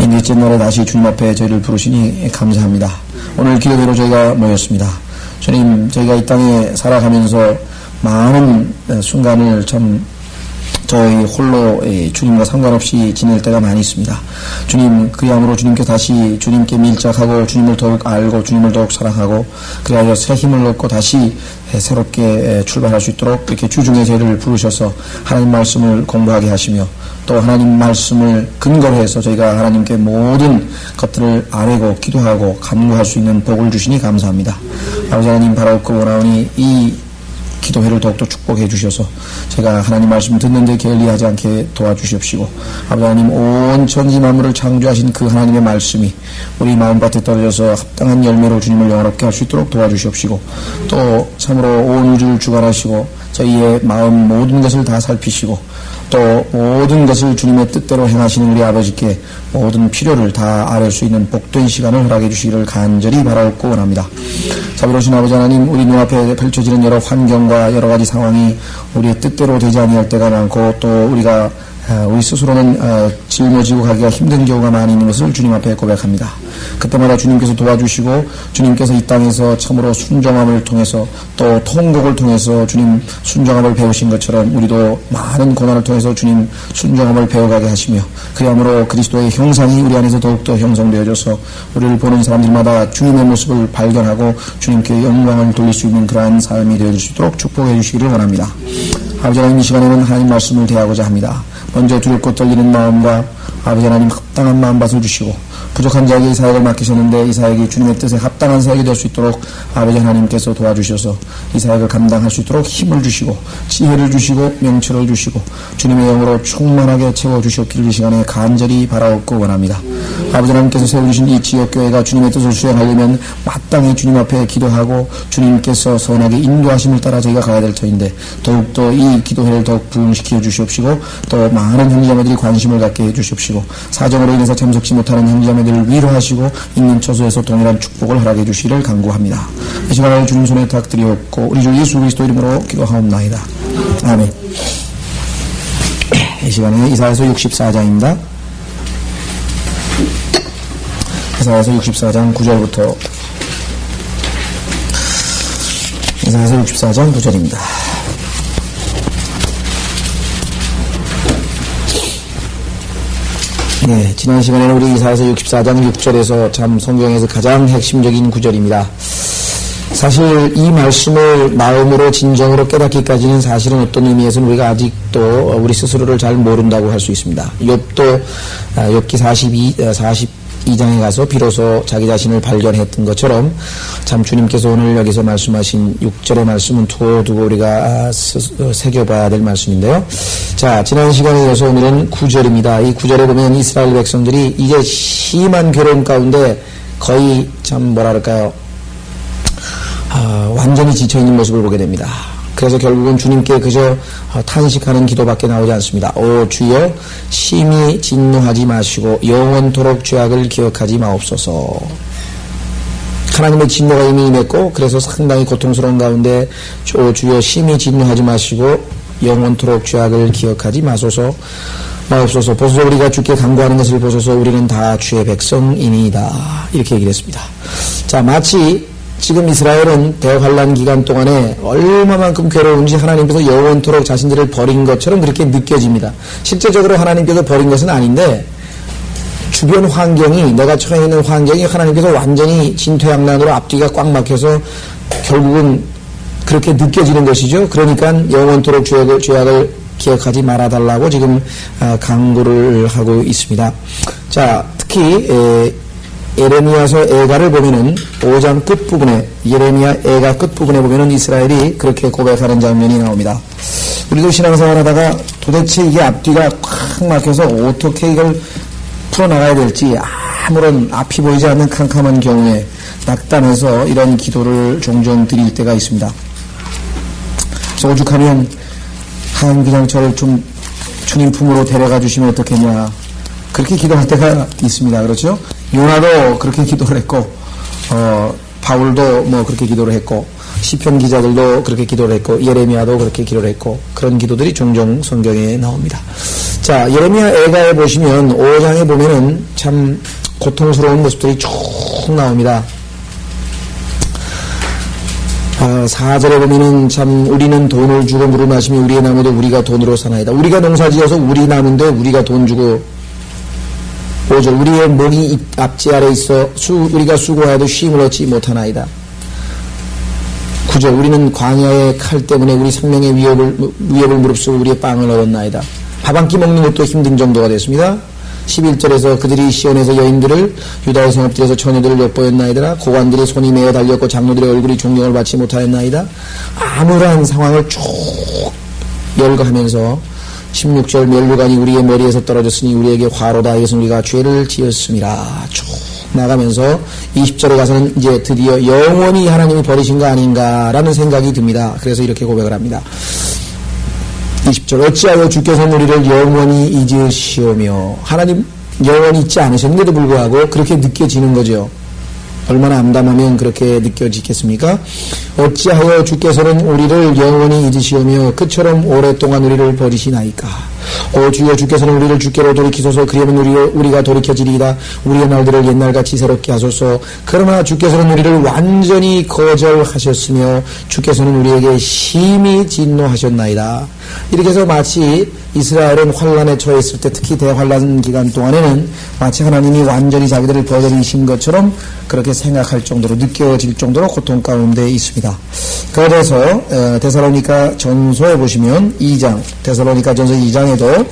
이렇게 넷째 날에 다시 주님 앞에 저희를 부르시니 감사합니다. 오늘 기도대로 저희가 모였습니다. 주님, 저희가 이 땅에 살아가면서 많은 순간을 참 저희 홀로 주님과 상관없이 지낼 때가 많이 있습니다. 주님, 그야말로 주님께 다시 주님께 밀착하고 주님을 더욱 알고 주님을 더욱 사랑하고 그리하여 새 힘을 얻고 다시 새롭게 출발할 수 있도록 이렇게 주중에 저희를 부르셔서 하나님 말씀을 공부하게 하시며 또 하나님 말씀을 근거로 해서 저희가 하나님께 모든 것들을 아뢰고 기도하고 간구할 수 있는 복을 주시니 감사합니다. 아버지 하나님, 바라옵고 원하오니 이 기도회를 더욱더 축복해 주셔서 제가 하나님 말씀 듣는데 게을리하지 않게 도와주시옵시고, 아버지 하나님, 온 천지 만물을 창조하신 그 하나님의 말씀이 우리 마음밭에 떨어져서 합당한 열매로 주님을 영화롭게 할 수 있도록 도와주시옵시고, 또 참으로 온 우주를 주관하시고 저희의 마음 모든 것을 다 살피시고 또 모든 것을 주님의 뜻대로 행하시는 우리 아버지께 모든 필요를 다 아뢰 수 있는 복된 시간을 허락해 주시기를 간절히 바라옵고 원합니다. 자비로우신 아버지 하나님, 우리 눈앞에 펼쳐지는 여러 환경과 여러 가지 상황이 우리의 뜻대로 되지 아니할 때가 많고 또 우리가 우리 스스로는 짊어지고 가기가 힘든 경우가 많이 있는 것을 주님 앞에 고백합니다. 그때마다 주님께서 도와주시고 주님께서 이 땅에서 참으로 순종함을 통해서 또 통곡을 통해서 주님 순종함을 배우신 것처럼 우리도 많은 고난을 통해서 주님 순종함을 배워가게 하시며 그야말로 그리스도의 형상이 우리 안에서 더욱더 형성되어져서 우리를 보는 사람들마다 주님의 모습을 발견하고 주님께 영광을 돌릴 수 있는 그러한 삶이 되어질 수 있도록 축복해 주시기를 원합니다. 아버지 하나님, 이 시간에는 하나님 말씀을 대하고자 합니다. 먼저 두렵고 떨리는 마음과 아버지 하나님 합당한 마음밭을 주시고 부족한 자에게 이 사역을 맡기셨는데 이 사역이 주님의 뜻에 합당한 사역이 될 수 있도록 아버지 하나님께서 도와주셔서 이 사역을 감당할 수 있도록 힘을 주시고 지혜를 주시고 명철을 주시고 주님의 영으로 충만하게 채워주셨기를 이 시간에 간절히 바라옵고 원합니다. 아버지 하나님께서 세워주신 이 지역교회가 주님의 뜻을 수행하려면 마땅히 주님 앞에 기도하고 주님께서 선하게 인도하심을 따라 저희가 가야 될 터인데 더욱더 이 기도회를 더욱 부흥시켜 주시옵시고 또 많은 형제자매들이 관심을 갖게 해주시옵시고 사정으로 인해서 참석치 못하는 형제자매들을 위로하시고 있는 처소에서 동일한 축복을 허락해 주시기를 간구합니다. 이 시간을 주님 손에 부탁드리옵고 우리 주 예수 그리스도 이름으로 기도하옵나이다. 아멘. 이 시간에 이사야서 64장입니다. 이사야서 64장 9절부터 이사야서 64장 9절입니다. 네, 지난 시간에는 우리 이사야서 64장 6절에서 참 성경에서 가장 핵심적인 구절입니다. 사실 이 말씀을 마음으로 진정으로 깨닫기까지는 사실은 어떤 의미에서는 우리가 아직도 우리 스스로를 잘 모른다고 할 수 있습니다. 욥도 욥기 42장에 가서 비로소 자기 자신을 발견했던 것처럼 참 주님께서 오늘 여기서 말씀하신 6절의 말씀은 두고두고 우리가 새겨봐야 될 말씀인데요. 자, 지난 시간에 이어서 오늘은 9절입니다. 이 9절에 보면 이스라엘 백성들이 이제 심한 괴로움 가운데 거의 참 뭐라 그럴까요? 완전히 지쳐있는 모습을 보게 됩니다. 그래서 결국은 주님께 그저 탄식하는 기도밖에 나오지 않습니다. 오 주여, 심히 진노하지 마시고 영원토록 죄악을 기억하지 마옵소서. 하나님의 진노가 이미 임했고 그래서 상당히 고통스러운 가운데 오 주여, 심히 진노하지 마시고 영원토록 죄악을 기억하지 마옵소서. 보소서, 우리가 주께 간구하는 것을 보소서. 우리는 다 주의 백성이니이다. 이렇게 얘기를 했습니다. 자, 마치 지금 이스라엘은 대환란 기간 동안에 얼마만큼 괴로운지 하나님께서 영원토록 자신들을 버린 것처럼 그렇게 느껴집니다. 실제적으로 하나님께서 버린 것은 아닌데 주변 환경이, 내가 처해 있는 환경이 하나님께서 완전히 진퇴양난으로 앞뒤가 꽉 막혀서 결국은 그렇게 느껴지는 것이죠. 그러니까 영원토록 죄악을 기억하지 말아달라고 지금 강구를 하고 있습니다. 자, 특히 예레미야서 애가를 보면은 5장 끝부분에, 예레미야 애가 끝부분에 보면은 이스라엘이 그렇게 고백하는 장면이 나옵니다. 우리도 신앙생활 하다가 도대체 이게 앞뒤가 꽉 막혀서 어떻게 이걸 풀어나가야 될지 아무런 앞이 보이지 않는 캄캄한 경우에 낙담해서 이런 기도를 종종 드릴 때가 있습니다. 그래서 오죽하면 그냥 저를 좀 주님 품으로 데려가 주시면 어떻겠냐, 그렇게 기도할 때가 있습니다. 그렇죠? 요나도 그렇게 기도를 했고, 바울도 뭐 그렇게 기도를 했고, 시편 기자들도 그렇게 기도를 했고, 예레미야도 그렇게 기도를 했고, 그런 기도들이 종종 성경에 나옵니다. 자, 예레미야 애가에 보시면 5장에 보면은 참 고통스러운 모습들이 쭉 나옵니다. 4절에 보면은 참 우리는 돈을 주고 물을 마시며 우리의 나무도 우리가 돈으로 사나이다. 우리가 농사지어서 우리 나무인데 우리가 돈 주고. 5절 우리의 목이 앞지 아래 있어 우리가 수고하여도 쉼을 얻지 못하나이다. 9절 우리는 광야의 칼 때문에 우리 생명의 위협을 무릅쓰고 우리의 빵을 얻었나이다. 밥 한 끼 먹는 것도 힘든 정도가 됐습니다. 11절에서 그들이 시온에서 여인들을 유다의 성읍들에서 처녀들을 엿보였나이다. 고관들이 손이 메어 달렸고 장로들의 얼굴이 존경을 받지 못하였나이다. 암울한 상황을 쭉 열거하면서 16절 멸류관이 우리의 머리에서 떨어졌으니 우리에게 화로다. 이것은 우리가 죄를 지었음이라. 쭉 나가면서 20절에 가서는 이제 드디어 영원히 하나님이 버리신 거 아닌가라는 생각이 듭니다. 그래서 이렇게 고백을 합니다. 20절 어찌하여 주께서는 우리를 영원히 잊으시오며. 하나님 영원히 잊지 않으셨는데도 불구하고 그렇게 느껴지는 거죠. 얼마나 암담하면 그렇게 느껴지겠습니까? 어찌하여 주께서는 우리를 영원히 잊으시오며 그처럼 오랫동안 우리를 버리시나이까. 오 주여 주께서는 우리를 주께로 돌이키소서. 그리하면 우리가 돌이켜지리이다. 우리의 날들을 옛날같이 새롭게 하소서. 그러나 주께서는 우리를 완전히 거절하셨으며 주께서는 우리에게 심히 진노하셨나이다. 이렇게 해서 마치 이스라엘은 환란에 처했을 때 특히 대환란 기간 동안에는 마치 하나님이 완전히 자기들을 버리신 것처럼 그렇게 생각할 정도로 느껴질 정도로 고통 가운데 있습니다. 그래서 데살로니가 전서에 보시면 2장 데살로니가 전서 2장에도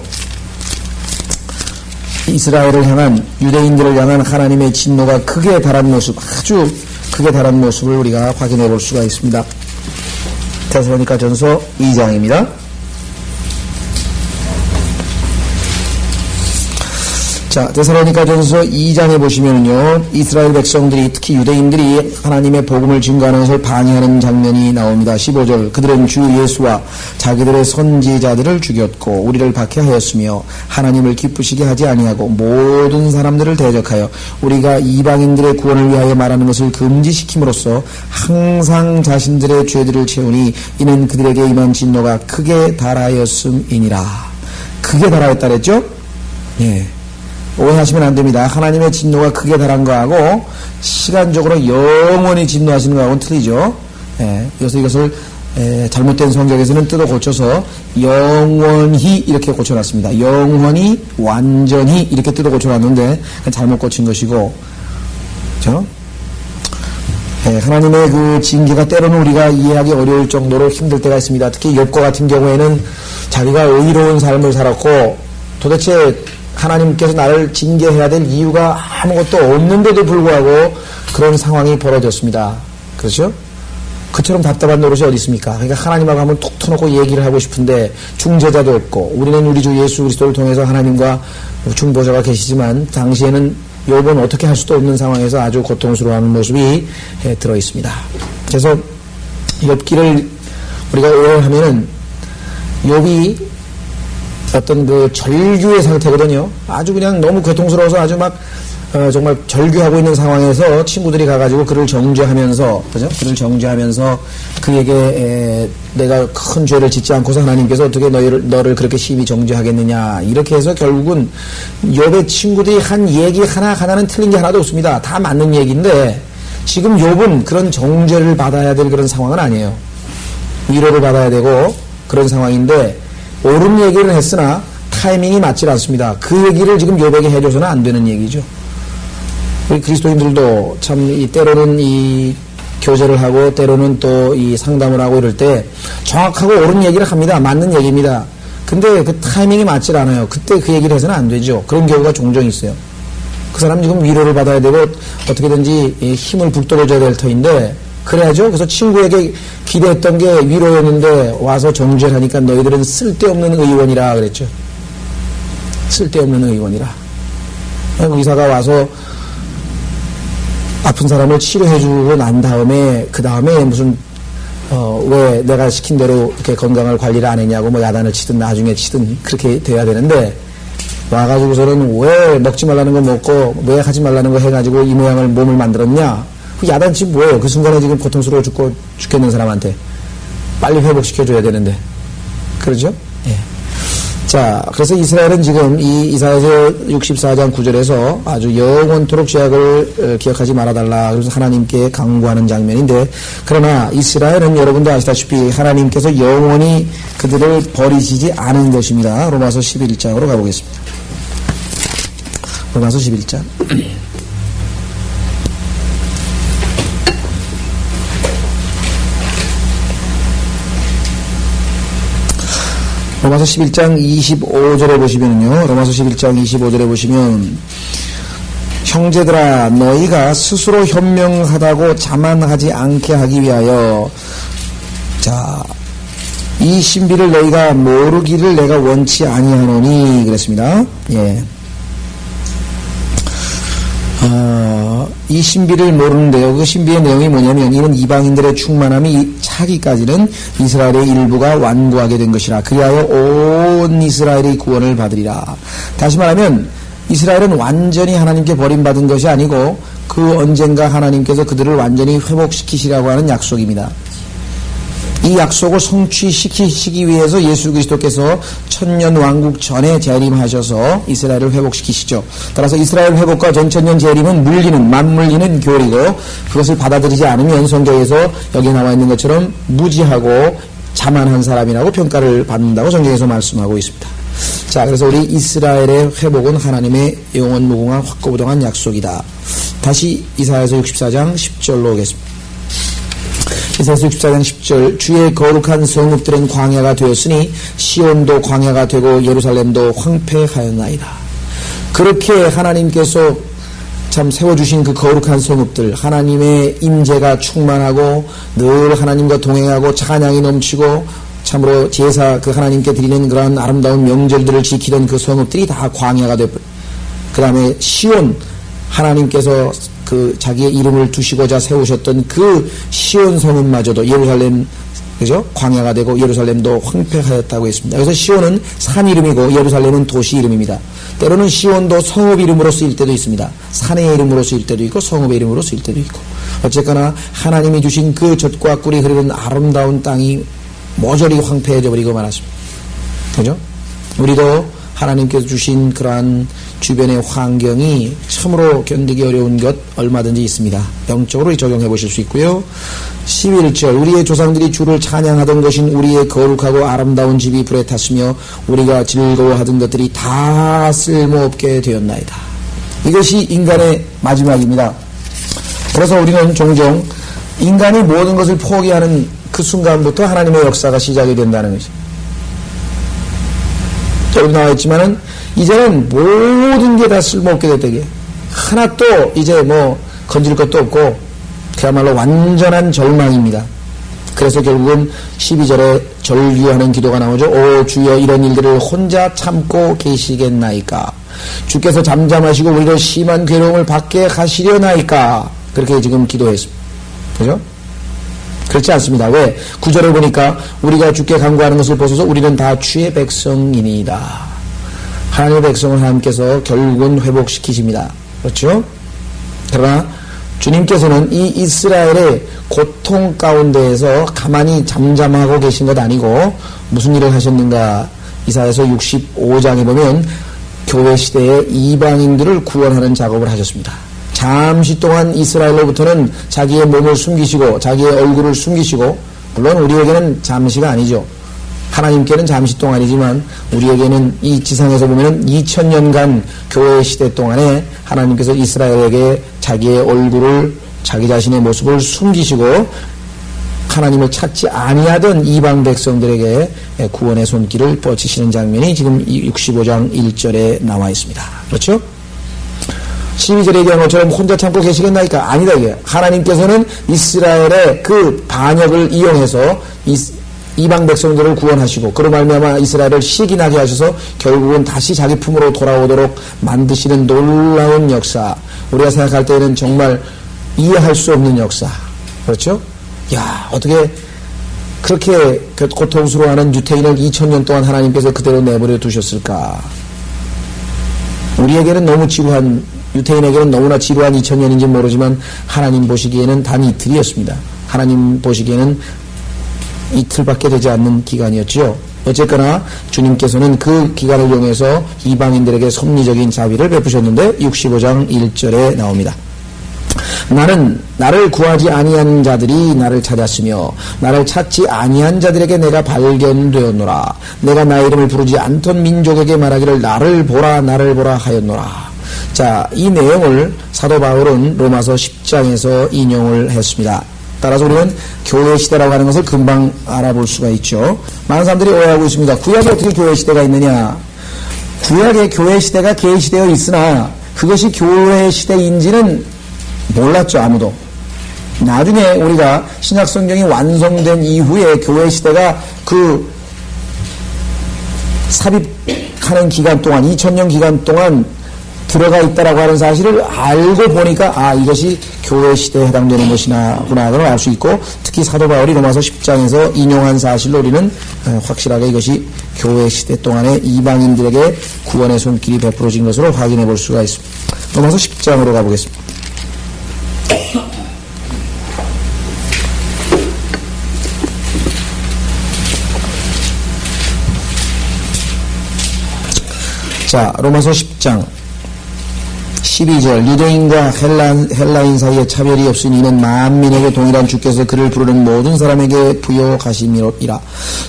이스라엘을 향한 유대인들을 향한 하나님의 진노가 극에 달한 모습 아주 극에 달한 모습을 우리가 확인해 볼 수가 있습니다. 데살로니가 전서 2장입니다. 자, 데살로니가전서 2장에 보시면요, 이스라엘 백성들이 특히 유대인들이 하나님의 복음을 증거하는 것을 방해하는 장면이 나옵니다. 15절 그들은 주 예수와 자기들의 선지자들을 죽였고 우리를 박해하였으며 하나님을 기쁘시게 하지 아니하고 모든 사람들을 대적하여 우리가 이방인들의 구원을 위하여 말하는 것을 금지시킴으로써 항상 자신들의 죄들을 채우니 이는 그들에게 임한 진노가 크게 달하였음이니라. 크게 달하였다 그랬죠? 예. 오해하시면 안 됩니다. 하나님의 진노가 크게 달한 거하고 시간적으로 영원히 진노하시는 거하고는 틀리죠. 예, 그래서 이것을 잘못된 성경에서는 뜯어 고쳐서 영원히 이렇게 고쳐놨습니다. 영원히 완전히 이렇게 뜯어 고쳐놨는데 잘못 고친 것이고, 그렇죠? 예, 하나님의 그 징계가 때로는 우리가 이해하기 어려울 정도로 힘들 때가 있습니다. 특히 욥과 같은 경우에는 자기가 의로운 삶을 살았고 도대체 하나님께서 나를 징계해야 될 이유가 아무것도 없는데도 불구하고 그런 상황이 벌어졌습니다. 그렇죠? 그처럼 답답한 노릇이 어디 있습니까? 그러니까 하나님하고 한번 툭 터놓고 얘기를 하고 싶은데 중재자도 없고 우리는 우리 주 예수 그리스도를 통해서 하나님과 중보자가 계시지만 당시에는 욥은 어떻게 할 수도 없는 상황에서 아주 고통스러워하는 모습이 들어 있습니다. 그래서 욥기를 우리가 오해하면은 욥이 어떤 그 절규의 상태거든요. 아주 그냥 너무 고통스러워서 아주 막 정말 절규하고 있는 상황에서 친구들이 가가지고 그를 정죄하면서, 그죠? 그를 정죄하면서 그에게 내가 큰 죄를 짓지 않고서 하나님께서 어떻게 너를 그렇게 심히 정죄하겠느냐 이렇게 해서 결국은 욥의 친구들이 한 얘기 하나는 틀린 게 하나도 없습니다. 다 맞는 얘기인데 지금 욥은 그런 정죄를 받아야 될 그런 상황은 아니에요. 위로를 받아야 되고 그런 상황인데 옳은 얘기를 했으나 타이밍이 맞질 않습니다. 그 얘기를 지금 욥에게 해줘서는 안 되는 얘기죠. 우리 그리스도인들도 참 때로는 이 교제를 하고 때로는 또 이 상담을 하고 이럴 때 정확하고 옳은 얘기를 합니다. 맞는 얘기입니다. 근데 그 타이밍이 맞질 않아요. 그때 그 얘기를 해서는 안 되죠. 그런 경우가 종종 있어요. 그 사람 지금 위로를 받아야 되고 어떻게든지 힘을 북돋아줘야 될 터인데 그래야죠. 그래서 친구에게 기대했던 게 위로였는데 와서 정죄를 하니까 너희들은 쓸데없는 의원이라 그랬죠. 쓸데없는 의원이라. 의사가 와서 아픈 사람을 치료해주고 난 다음에 그 다음에 무슨 왜 내가 시킨 대로 이렇게 건강을 관리를 안 했냐고 뭐 야단을 치든 나중에 치든 그렇게 돼야 되는데 와가지고서는 왜 먹지 말라는 거 먹고 왜 하지 말라는 거 해가지고 이 모양을 몸을 만들었냐. 그 야단치 뭐예요? 그 순간에 지금 고통스러워 죽겠는 사람한테 빨리 회복시켜줘야 되는데. 그러죠? 예. 자, 그래서 이스라엘은 지금 이 이사야서 64장 9절에서 아주 영원토록 죄악을 기억하지 말아달라. 그래서 하나님께 강구하는 장면인데, 그러나 이스라엘은 여러분도 아시다시피 하나님께서 영원히 그들을 버리시지 않은 것입니다. 로마서 11장으로 가보겠습니다. 로마서 11장. 로마서 11장 25절에 보시면요. 로마서 11장 25절에 보시면 형제들아 너희가 스스로 현명하다고 자만하지 않게 하기 위하여 자, 이 신비를 너희가 모르기를 내가 원치 아니하노니 그랬습니다. 예. 이 신비를 모르는데요. 그 신비의 내용이 뭐냐면 이는 이방인들의 충만함이 차기까지는 이스라엘의 일부가 완고하게 된 것이라. 그리하여 온 이스라엘이 구원을 받으리라. 다시 말하면 이스라엘은 완전히 하나님께 버림받은 것이 아니고 그 언젠가 하나님께서 그들을 완전히 회복시키시라고 하는 약속입니다. 이 약속을 성취시키시기 위해서 예수 그리스도께서 천년 왕국 전에 재림하셔서 이스라엘을 회복시키시죠. 따라서 이스라엘 회복과 전천년 재림은 맞물리는 교리고 그것을 받아들이지 않으면 성경에서 여기 나와 있는 것처럼 무지하고 자만한 사람이라고 평가를 받는다고 성경에서 말씀하고 있습니다. 자, 그래서 우리 이스라엘의 회복은 하나님의 영원 무궁한 확고부동한 약속이다. 다시 이사야서 64장 10절로 오겠습니다. 이사야서 64장 10절 주의 거룩한 성읍들은 광야가 되었으니 시온도 광야가 되고 예루살렘도 황폐하였나이다. 그렇게 하나님께서 참 세워주신 그 거룩한 성읍들, 하나님의 임재가 충만하고 늘 하나님과 동행하고 찬양이 넘치고 참으로 제사 그 하나님께 드리는 그러한 아름다운 명절들을 지키던 그 성읍들이 다 광야가 되고, 그 다음에 시온, 하나님께서 그 자기의 이름을 두시고자 세우셨던 그 시온 성읍마저도 예루살렘, 그죠? 광야가 되고 예루살렘도 황폐하였다고 했습니다. 그래서 시온은 산 이름이고 예루살렘은 도시 이름입니다. 때로는 시온도 성읍 이름으로 쓰일 때도 있습니다. 산의 이름으로 쓰일 때도 있고 성읍의 이름으로 쓰일 때도 있고. 어쨌거나 하나님이 주신 그 젖과 꿀이 흐르는 아름다운 땅이 모조리 황폐해져 버리고 말았습니다. 그죠? 우리도 하나님께서 주신 그러한 주변의 환경이 참으로 견디기 어려운 것 얼마든지 있습니다. 영적으로 적용해 보실 수 있고요. 11절 우리의 조상들이 주를 찬양하던 것인 우리의 거룩하고 아름다운 집이 불에 탔으며 우리가 즐거워하던 것들이 다 쓸모없게 되었나이다. 이것이 인간의 마지막입니다. 그래서 우리는 종종 인간이 모든 것을 포기하는 그 순간부터 하나님의 역사가 시작이 된다는 것입니다. 여기 나와 있지만은 이제는 모든 게 다 쓸모없게 됐다게. 하나도 이제 뭐 건질 것도 없고 그야말로 완전한 절망입니다. 그래서 결국은 12절에 절규하는 기도가 나오죠. 오 주여 이런 일들을 혼자 참고 계시겠나이까. 주께서 잠잠하시고 우리를 심한 괴로움을 받게 하시려나이까. 그렇게 지금 기도했습니다. 그죠? 그렇지 않습니다. 왜? 9절을 보니까 우리가 주께 간구하는 것을 보소서 우리는 다 주의 백성이니이다. 하나님의 백성을 하나님께서 결국은 회복시키십니다. 그렇죠? 그러나 주님께서는 이 이스라엘의 고통 가운데에서 가만히 잠잠하고 계신 것 아니고 무슨 일을 하셨는가? 이사야서 65장에 보면 교회 시대의 이방인들을 구원하는 작업을 하셨습니다. 잠시 동안 이스라엘로부터는 자기의 몸을 숨기시고 자기의 얼굴을 숨기시고, 물론 우리에게는 잠시가 아니죠. 하나님께는 잠시 동안이지만 우리에게는 이 지상에서 보면 2000년간 교회 시대 동안에 하나님께서 이스라엘에게 자기의 얼굴을, 자기 자신의 모습을 숨기시고 하나님을 찾지 아니하던 이방 백성들에게 구원의 손길을 뻗치시는 장면이 지금 65장 1절에 나와 있습니다. 그렇죠? 12절에 얘기한 것처럼 혼자 참고 계시겠나이까? 아니다 이게. 하나님께서는 이스라엘의 그 반역을 이용해서 이방 백성들을 구원하시고 그로 말미암아 이스라엘을 시기나게 하셔서 결국은 다시 자기 품으로 돌아오도록 만드시는 놀라운 역사. 우리가 생각할 때는 정말 이해할 수 없는 역사. 그렇죠? 야, 어떻게 그렇게 고통스러워하는 유태인을 2000년 동안 하나님께서 그대로 내버려 두셨을까? 우리에게는 너무 지루한, 유태인에게는 너무나 지루한 2000년인지 모르지만 하나님 보시기에는 단 이틀이었습니다. 하나님 보시기에는 이틀밖에 되지 않는 기간이었죠. 어쨌거나 주님께서는 그 기간을 이용해서 이방인들에게 섭리적인 자비를 베푸셨는데 65장 1절에 나옵니다. 나를 구하지 아니한 자들이 나를 찾았으며 나를 찾지 아니한 자들에게 내가 발견되었노라. 내가 나의 이름을 부르지 않던 민족에게 말하기를 나를 보라 하였노라. 자, 이 내용을 사도 바울은 로마서 10장에서 인용을 했습니다. 따라서 우리는 교회 시대라고 하는 것을 금방 알아볼 수가 있죠. 많은 사람들이 오해하고 있습니다. 구약에 어떻게 교회 시대가 있느냐? 구약에 교회 시대가 계시되어 있으나 그것이 교회 시대인지는 몰랐죠, 아무도. 나중에 우리가 신약 성경이 완성된 이후에 교회 시대가 그 삽입하는 기간 동안 2000년 기간 동안 들어가 있다라고 하는 사실을 알고 보니까 이것이 교회 시대에 해당되는 것이구나 그걸 알 수 있고, 특히 사도 바울이 로마서 10장에서 인용한 사실로 우리는 확실하게 이것이 교회 시대 동안에 이방인들에게 구원의 손길이 베풀어진 것으로 확인해 볼 수가 있습니다. 로마서 10장으로 가보겠습니다. 자, 로마서 10장 12절 유대인과 헬라인 사이에 차별이 없으니 이는 만민에게 동일한 주께서 그를 부르는 모든 사람에게 부여하심이라.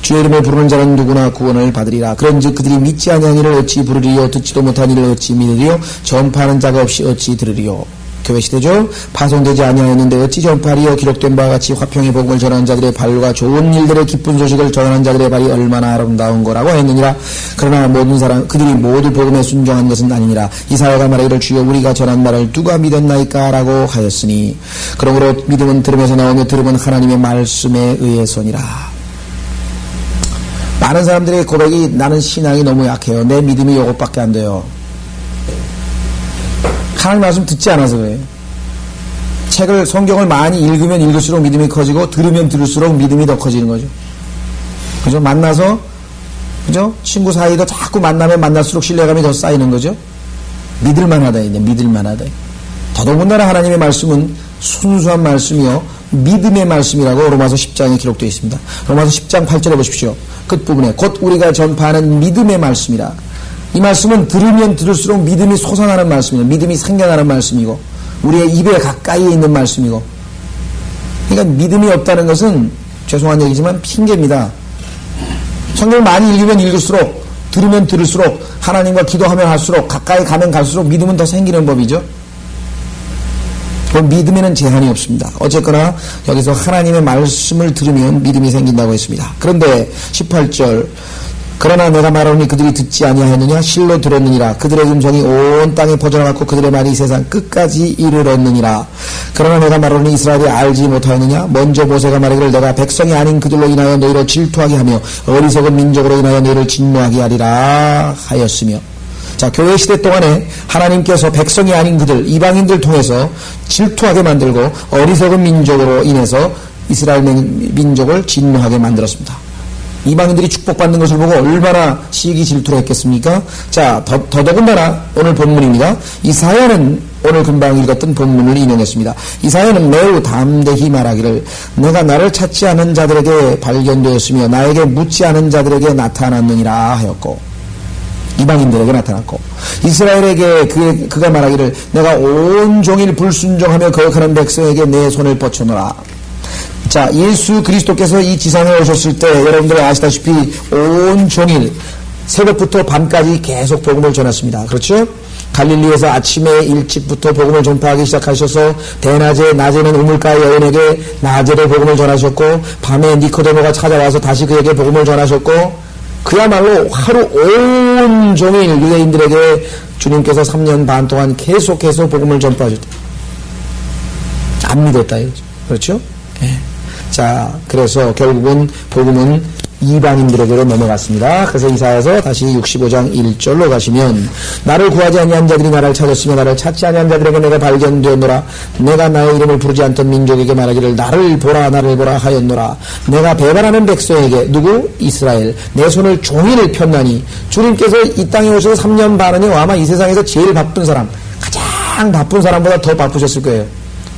주의 이름을 부르는 자는 누구나 구원을 받으리라. 그런즉 그들이 믿지 아니한 이를 어찌 부르리요 듣지도 못한 이를 어찌 믿으리요 전파하는 자가 없이 어찌 들으리요. 교회 시대죠. 파송되지 아니하였는데 어찌 전파하리요. 기록된 바와 같이 화평의 복음을 전하는 자들의 발과 좋은 일들의 기쁜 소식을 전하는 자들의 발이 얼마나 아름다운 거라고 했느니라. 그러나 모든 사람 그들이 모두 복음에 순종한 것은 아니니라. 이사야가 말하기를 주여 우리가 전한 말을 누가 믿었나이까 라고 하였으니 그러므로 믿음은 들음에서 나오며 들음은 하나님의 말씀에 의해서니라. 많은 사람들의 고백이 나는 신앙이 너무 약해요. 내 믿음이 이것밖에 안 돼요. 하나님 말씀 듣지 않아서 그래요. 성경을 많이 읽으면 읽을수록 믿음이 커지고 들으면 들을수록 믿음이 더 커지는 거죠. 그죠? 만나서, 그죠? 친구 사이도 자꾸 만나면 만날수록 신뢰감이 더 쌓이는 거죠. 믿을만하다, 이제 믿을만하다. 더더군다나 하나님의 말씀은 순수한 말씀이요 믿음의 말씀이라고 로마서 10장에 기록되어 있습니다. 로마서 10장 8절에 보십시오. 끝부분에 곧 우리가 전파하는 믿음의 말씀이라. 이 말씀은 들으면 들을수록 믿음이 솟아나는 말씀이에요. 믿음이 생겨나는 말씀이고 우리의 입에 가까이에 있는 말씀이고, 그러니까 믿음이 없다는 것은 죄송한 얘기지만 핑계입니다. 성경을 많이 읽으면 읽을수록 들으면 들을수록 하나님과 기도하면 할수록 가까이 가면 갈수록 믿음은 더 생기는 법이죠. 믿음에는 제한이 없습니다. 어쨌거나 여기서 하나님의 말씀을 들으면 믿음이 생긴다고 했습니다. 그런데 18절 그러나 내가 말하노니 그들이 듣지 아니하였느냐 실로 들었느니라. 그들의 음성이 온 땅에 퍼져나갔고 그들의 말이 세상 끝까지 이르렀느니라. 그러나 내가 말하노니 이스라엘이 알지 못하였느냐. 먼저 모세가 말하기를 내가 백성이 아닌 그들로 인하여 너희를 질투하게 하며 어리석은 민족으로 인하여 너희를 진노하게 하리라 하였으며. 자, 교회 시대 동안에 하나님께서 백성이 아닌 그들 이방인들 통해서 질투하게 만들고 어리석은 민족으로 인해서 이스라엘 민족을 진노하게 만들었습니다. 이방인들이 축복받는 것을 보고 얼마나 시기 질투를 했겠습니까? 자, 더더군다나 오늘 본문입니다. 이사야는 오늘 금방 읽었던 본문을 인용했습니다. 이사야는 매우 담대히 말하기를 내가 나를 찾지 않은 자들에게 발견되었으며 나에게 묻지 않은 자들에게 나타났느니라 하였고, 이방인들에게 나타났고, 이스라엘에게 그가 말하기를 내가 온종일 불순종하며 거역하는 백성에게 내 손을 뻗쳐놓으라. 자, 예수 그리스도께서 이 지상에 오셨을 때 여러분들 아시다시피 온종일 새벽부터 밤까지 계속 복음을 전했습니다. 그렇죠? 갈릴리에서 아침에 일찍부터 복음을 전파하기 시작하셔서 대낮에 낮에는 우물가의 여인에게 나절에 복음을 전하셨고 밤에 니코데모가 찾아와서 다시 그에게 복음을 전하셨고, 그야말로 하루 온종일 유대인들에게 주님께서 3년 반 동안 계속해서 복음을 전파하셨다. 안 믿었다 이거죠. 그렇죠? 네. 자, 그래서 결국은 복음은 이방인들에게로 넘어갔습니다. 그래서 이사야서 다시 65장 1절로 가시면 나를 구하지 아니한 자들이 나를 찾았으며 나를 찾지 아니한 자들에게 내가 발견되었노라. 내가 나의 이름을 부르지 않던 민족에게 말하기를 나를 보라 하였노라. 내가 배반하는 백성에게, 누구? 이스라엘, 내 손을 종일 폈나니. 주님께서 이 땅에 오셔서 3년 반은요 아마 이 세상에서 제일 바쁜 사람, 가장 바쁜 사람보다 더 바쁘셨을 거예요.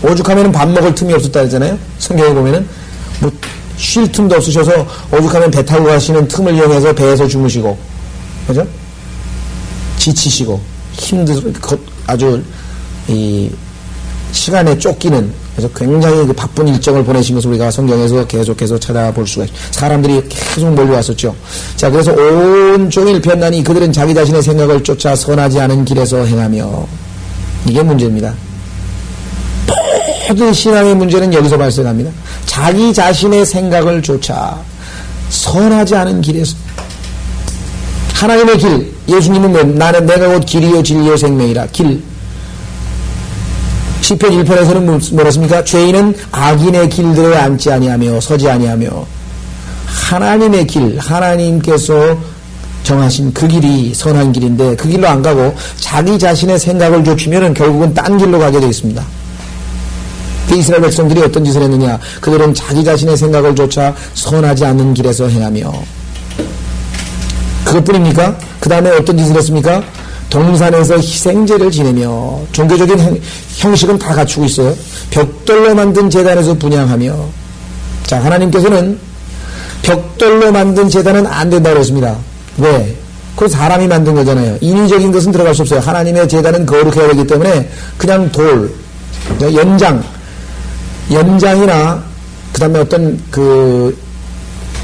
오죽하면 밥 먹을 틈이 없었다 했잖아요. 성경에 보면은 쉴 틈도 없으셔서 오죽하면 배 타고 가시는 틈을 이용해서 배에서 주무시고, 그죠? 지치시고, 아주, 시간에 쫓기는, 그래서 굉장히 그 바쁜 일정을 보내신 것을 우리가 성경에서 계속해서 찾아볼 수가 있어요. 사람들이 계속 몰려왔었죠. 자, 그래서 온종일 변나니 그들은 자기 자신의 생각을 쫓아 선하지 않은 길에서 행하며, 이게 문제입니다. 모든 신앙의 문제는 여기서 발생합니다. 자기 자신의 생각을 쫓아 선하지 않은 길에서, 하나님의 길, 예수님은 나는 내가 곧 길이요 진리요 생명이라. 길. 시편 1편에서는 뭐랬습니까? 죄인은 악인의 길들에 앉지 아니하며 서지 아니하며, 하나님의 길, 하나님께서 정하신 그 길이 선한 길인데 그 길로 안 가고 자기 자신의 생각을 쫓으면 결국은 딴 길로 가게 되어 있습니다. 그 이스라엘 백성들이 어떤 짓을 했느냐? 그들은 자기 자신의 생각을 쫓아 선하지 않는 길에서 행하며, 그것뿐입니까? 그 다음에 어떤 짓을 했습니까? 동산에서 희생제를 지내며, 종교적인 형식은 다 갖추고 있어요. 벽돌로 만든 제단에서 분향하며. 자, 하나님께서는 벽돌로 만든 제단은 안 된다고 그랬습니다. 왜? 그건 사람이 만든 거잖아요. 인위적인 것은 들어갈 수 없어요. 하나님의 제단은 거룩해야 되기 때문에 그냥 돌, 연장이나 그 다음에 어떤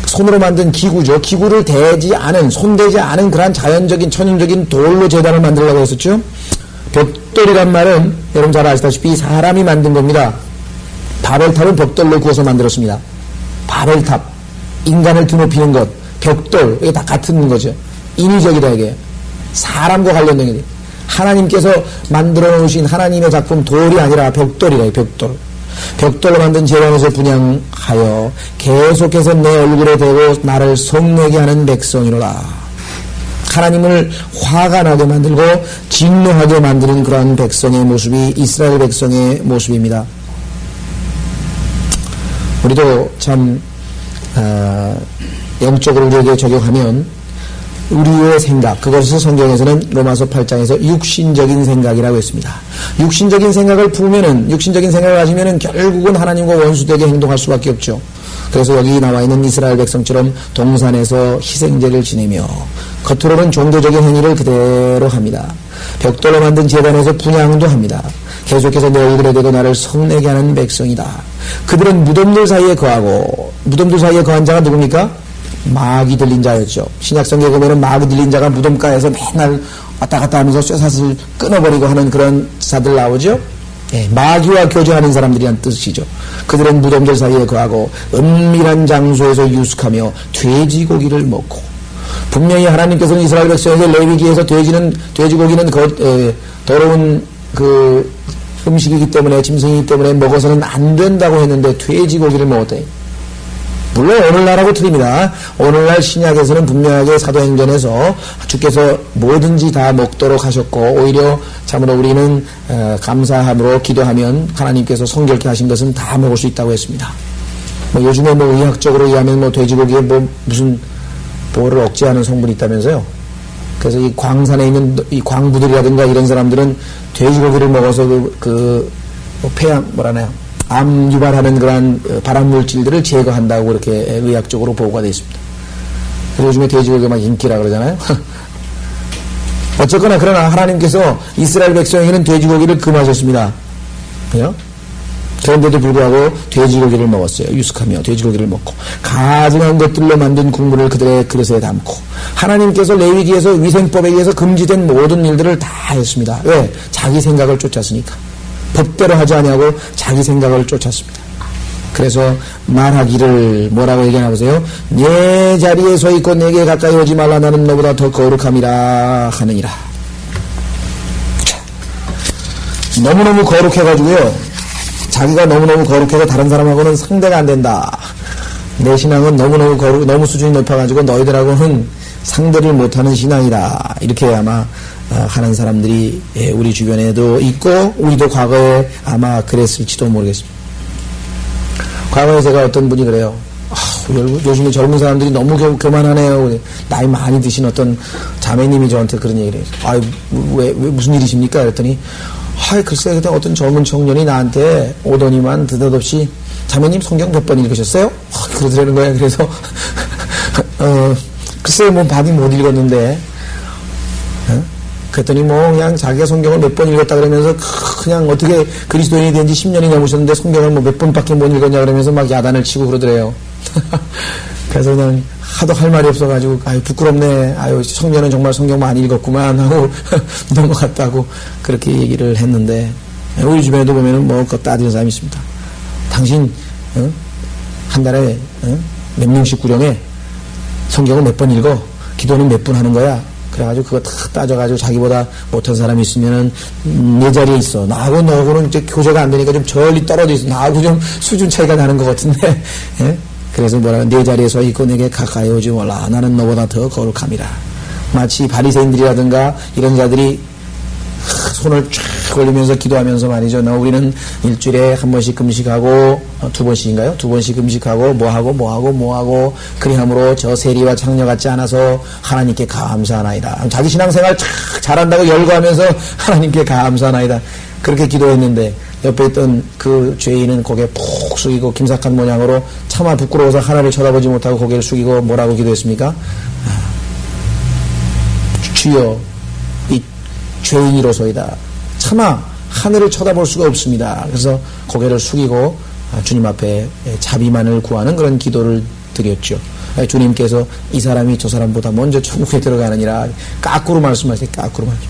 손으로 만든 기구죠. 기구를 손대지 않은 그러한 자연적인 천연적인 돌로 제단을 만들려고 했었죠. 벽돌이란 말은 여러분 잘 아시다시피 사람이 만든 겁니다. 바벨탑은 벽돌로 구워서 만들었습니다. 바벨탑, 인간을 드높이는 것, 벽돌, 이게 다 같은 거죠. 인위적이다 이게. 사람과 관련된 게. 하나님께서 만들어 놓으신 하나님의 작품 돌이 아니라 벽돌이래요. 벽돌로 만든 제단에서 분향하여 계속해서 내 얼굴에 대고 나를 성내게 하는 백성이로라. 하나님을 화가 나게 만들고 진노하게 만드는 그러한 백성의 모습이 이스라엘 백성의 모습입니다. 우리도 참 영적으로 우리에게 적용하면 우리의 생각, 그것을 성경에서는 로마서 8장에서 육신적인 생각이라고 했습니다. 육신적인 생각을 품으면은, 육신적인 생각을 가지면은 결국은 하나님과 원수되게 행동할 수밖에 없죠. 그래서 여기 나와 있는 이스라엘 백성처럼 동산에서 희생제를 지내며 겉으로는 종교적인 행위를 그대로 합니다. 벽돌로 만든 제단에서 분향도 합니다. 계속해서 내 얼굴에 대고 나를 성내게 하는 백성이다. 그들은 무덤들 사이에 거하고, 무덤들 사이에 거한 자가 누굽니까? 마귀 들린 자였죠. 신약성경에 보면은 마귀 들린 자가 무덤가에서 맨날 왔다 갔다 하면서 쇠사슬 끊어버리고 하는 그런 자들 나오죠. 예, 마귀와 교제하는 사람들이란 뜻이죠. 그들은 무덤들 사이에 거하고 은밀한 장소에서 유숙하며 돼지고기를 먹고, 분명히 하나님께서는 이스라엘 백성에게 레위기에서 돼지고기는 더러운 그 음식이기 때문에, 짐승이기 때문에 먹어서는 안 된다고 했는데 돼지고기를 먹었다. 물론 오늘날하고 틀립니다. 오늘날 신약에서는 분명하게 사도행전에서 주께서 뭐든지 다 먹도록 하셨고, 오히려 참으로 우리는 감사함으로 기도하면 하나님께서 성결케 하신 것은 다 먹을 수 있다고 했습니다. 요즘에 의학적으로 의하면 돼지고기에 무슨 뭐를 억제하는 성분이 있다면서요. 그래서 이 광산에 있는 이 광부들이라든가 이런 사람들은 돼지고기를 먹어서 폐암 암 유발하는 그러한 발암 물질들을 제거한다고 그렇게 의학적으로 보고가 되어 있습니다. 그래서 요즘에 돼지고기가 막 인기라 그러잖아요. 어쨌거나 그러나 하나님께서 이스라엘 백성에게는 돼지고기를 금하셨습니다. 그죠? 그런데도 불구하고 돼지고기를 먹었어요. 유숙하며 돼지고기를 먹고 가증한 것들로 만든 국물을 그들의 그릇에 담고, 하나님께서 레위기에서 위생법에 의해서 금지된 모든 일들을 다 했습니다. 왜? 자기 생각을 쫓았으니까. 법대로 하지 아니하고 자기 생각을 쫓았습니다. 그래서 말하기를 뭐라고 얘기하나 보세요. 내 자리에 서 있고 내게 가까이 오지 말라. 나는 너보다 더 거룩함이라 하느니라. 자, 너무너무 거룩해가지고요, 자기가 너무너무 거룩해서 다른 사람하고는 상대가 안 된다. 내 신앙은 너무 수준이 높아가지고 너희들하고는 상대를 못하는 신앙이다. 이렇게 아마 하는 사람들이 우리 주변에도 있고, 우리도 과거에 아마 그랬을지도 모르겠습니다. 과거에 제가 어떤 분이 그래요. 요즘에 젊은 사람들이 너무 교만하네요. 나이 많이 드신 어떤 자매님이 저한테 그런 얘기를 해요. 왜 무슨 일이십니까? 그랬더니 글쎄, 어떤 젊은 청년이 나한테 오더니만 느닷없이 자매님 성경 몇 번 읽으셨어요? 그러더라는 거예요. 그래서 글쎄요, 뭐 많이 못 읽었는데, 그랬더니 뭐 그냥 자기가 성경을 몇 번 읽었다 그러면서 그냥 어떻게 그리스도인이 된 지 10년이 넘으셨는데 성경을 뭐 몇 번밖에 못 읽었냐 그러면서 막 야단을 치고 그러더래요. 그래서 그냥 하도 할 말이 없어가지고 아유 부끄럽네, 아유 청년은 정말 성경 많이 읽었구만 하고 넘어갔다고 그렇게 얘기를 했는데, 우리 주변에도 보면은 뭐 그거 따지는 사람이 있습니다. 당신 한 달에 몇 명씩 구령해, 성경을 몇 번 읽어, 기도는 몇 분 하는 거야. 그래가지고 그거 다 따져가지고 자기보다 못한 사람이 있으면은 내 자리에 있어. 나하고 너하고는 이제 교제가 안 되니까 좀 저리 떨어져 있어. 나하고 좀 수준 차이가 나는 것 같은데. 예? 그래서 뭐라, 내 자리에 서 있고 내게 가까이 오지 말라. 나는 너보다 더 거룩함이라. 마치 바리새인들이라든가 이런 자들이 손을 쫙 올리면서 기도하면서 말이죠. 우리는 일주일에 한 번씩 금식하고, 두 번씩인가요? 두 번씩 금식하고, 뭐하고, 그리함으로 저 세리와 창녀 같지 않아서 하나님께 감사하나이다. 자기 신앙생활 쫙 잘한다고 열거하면서 하나님께 감사하나이다. 그렇게 기도했는데, 옆에 있던 그 죄인은 고개 푹 숙이고, 김삭한 모양으로 차마 부끄러워서 하나님을 쳐다보지 못하고 고개를 숙이고 뭐라고 기도했습니까? 주여, 죄인이로소이다. 차마 하늘을 쳐다볼 수가 없습니다. 그래서 고개를 숙이고 주님 앞에 자비만을 구하는 그런 기도를 드렸죠. 주님께서 이 사람이 저 사람보다 먼저 천국에 들어가느니라 까꾸로 말씀하세요. 까꾸로 말씀.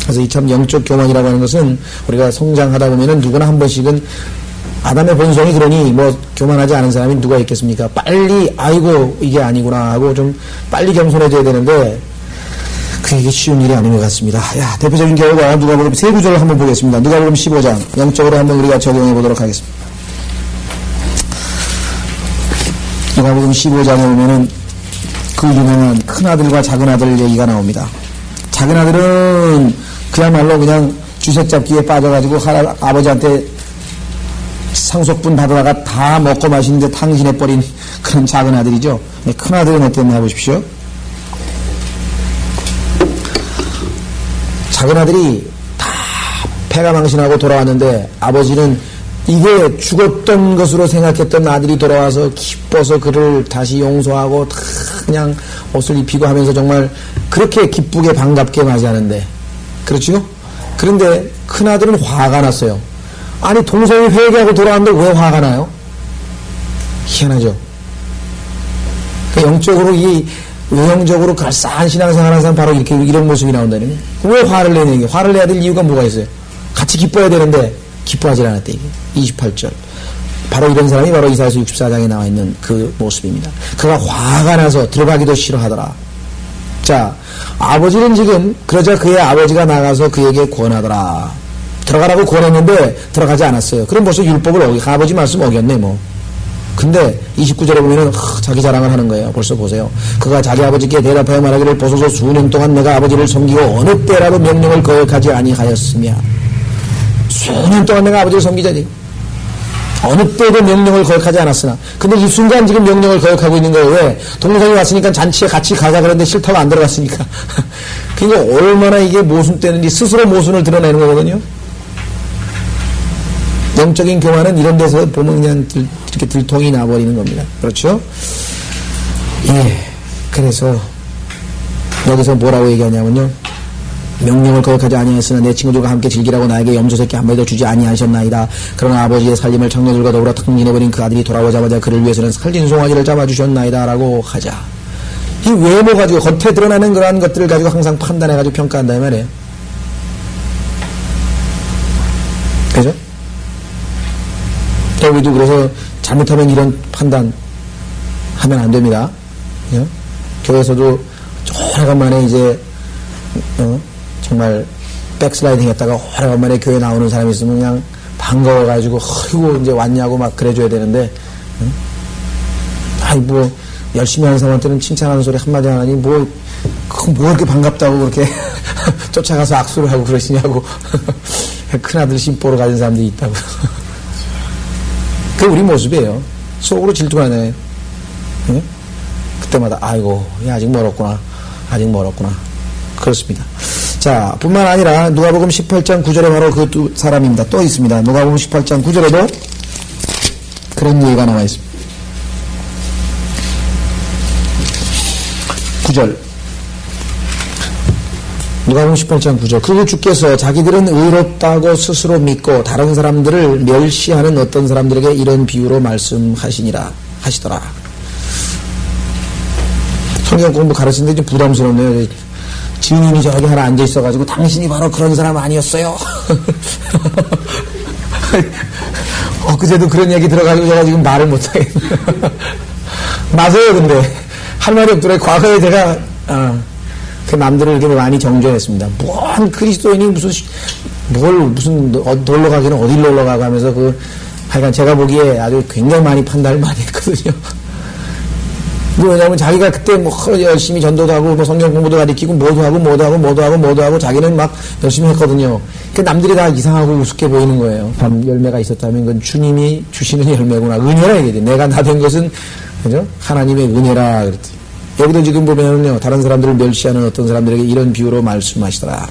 그래서 이 참 영적 교만이라고 하는 것은 우리가 성장하다 보면은 누구나 한 번씩은 아담의 본성이 그러니 뭐 교만하지 않은 사람이 누가 있겠습니까? 빨리 아이고 이게 아니구나 하고 좀 빨리 겸손해져야 되는데 그게 쉬운 일이 아닌 것 같습니다. 야, 대표적인 경우가 누가복음 세 구절을 한번 보겠습니다. 누가복음 15장 영적으로 한번 우리가 적용해 보도록 하겠습니다. 누가복음 15장에 보면은 그 유명한 큰 아들과 작은 아들 얘기가 나옵니다. 작은 아들은 그야말로 그냥 주색 잡기에 빠져가지고 아버지한테 상속분 받아다가 다 먹고 마시는데 탕진해버린 그런 작은 아들이죠. 큰 아들은 어땠나 보십시오. 작은 아들이 다 패가 망신하고 돌아왔는데 아버지는 이게 죽었던 것으로 생각했던 아들이 돌아와서 기뻐서 그를 다시 용서하고 다 그냥 옷을 입히고 하면서 정말 그렇게 기쁘게 반갑게 맞이하는데, 그렇죠? 그런데 큰아들은 화가 났어요. 아니 동생이 회개하고 돌아왔는데 왜 화가 나요? 희한하죠. 영적으로 외형적으로 그럴싸한 신앙생활 하는 사람 바로 이렇게 이런 모습이 나온다는 거예요. 왜 화를 내는 게? 화를 내야 될 이유가 뭐가 있어요? 같이 기뻐야 되는데 기뻐하지 않았대. 이게 28절. 바로 이런 사람이 바로 이사야서 64장에 나와 있는 그 모습입니다. 그가 화가 나서 들어가기도 싫어하더라. 자, 아버지는 지금 그러자 그의 아버지가 나가서 그에게 권하더라. 들어가라고 권했는데 들어가지 않았어요. 그럼 벌써 율법을 아버지 말씀 어겼네 뭐. 근데 29절에 보면은 자기 자랑을 하는 거예요. 벌써 보세요. 그가 자기 아버지께 대답하여 말하기를 보소서 수년 동안 내가 아버지를 섬기고 어느 때라도 명령을 거역하지 아니하였으며, 수년 동안 내가 아버지를 섬기자니 어느 때도 명령을 거역하지 않았으나, 근데 이 순간 지금 명령을 거역하고 있는 거예요. 왜? 동생이 왔으니까 잔치에 같이 가자 그랬는데 싫다고 안 들어갔으니까. 그러니까 얼마나 이게 모순 때는지 스스로 모순을 드러내는 거거든요. 영적인 교만은 이런 데서 보면 그냥 이렇게 들통이 나버리는 겁니다. 그렇죠? 예. 그래서 여기서 뭐라고 얘기하냐면요. 명령을 거역하지 아니하였으나 내 친구들과 함께 즐기라고 나에게 염소새끼 한 마리도 주지 아니하셨나이다. 그러나 아버지의 살림을 장녀들과 더불어 탕진해버린 그 아들이 돌아오자마자 그를 위해서는 살진 송아지를 잡아주셨나이다 라고 하자. 이 외모 가지고 겉에 드러나는 그러한 것들을 가지고 항상 판단해가지고 평가한다 이 말이에요. 그죠? 우리도 그래서 잘못하면 이런 판단 하면 안 됩니다. 그죠? 교회에서도 오래간만에 이제 정말 백슬라이딩 했다가 오래간만에 교회 나오는 사람이 있으면 그냥 반가워가지고 아이고 이제 왔냐고 막 그래줘야 되는데, 아이 뭐 열심히 하는 사람한테는 칭찬하는 소리 한마디 안 하니 뭐 이렇게 반갑다고 그렇게 쫓아가서 악수를 하고 그러시냐고. 큰아들 심보로 가진 사람들이 있다고. 그게 우리 모습이에요. 속으로 질투가 나요. 네? 그때마다 아이고 아직 멀었구나. 그렇습니다. 자, 뿐만 아니라 누가복음 18장 9절에 바로 그 두 사람입니다. 또 있습니다. 누가복음 18장 9절에도 그 그런 예가 나와 있습니다. 9절. 누가복음 18장 9절. 그리고 주께서 자기들은 의롭다고 스스로 믿고 다른 사람들을 멸시하는 어떤 사람들에게 이런 비유로 말씀하시더라. 성경 공부 가르치는데 좀 부담스럽네요. 증인이 저기 하나 앉아 있어가지고 당신이 바로 그런 사람 아니었어요. 그제도 그런 얘기 들어가지고 제가 지금 말을 못하겠네. 맞아요. 근데 할 말이 없더라고요. 과거에 제가 그 남들을 이렇게 많이 정죄했습니다. 뭔 그리스도인이 무슨 놀러 가기는 어딜 놀러 가고 하면서 하여간 제가 보기에 아주 굉장히 많이 판단을 많이 했거든요. 왜냐면 자기가 그때 열심히 전도도 하고 성경 공부도 가르치고 뭐도 하고 자기는 막 열심히 했거든요. 그 남들이 다 이상하고 우습게 보이는 거예요. 열매가 있었다면 그건 주님이 주시는 열매구나. 은혜라 얘기지. 내가 나 된 것은 그죠? 하나님의 은혜라 그랬지. 여기도 지금 보면은요, 다른 사람들을 멸시하는 어떤 사람들에게 이런 비유로 말씀하시더라.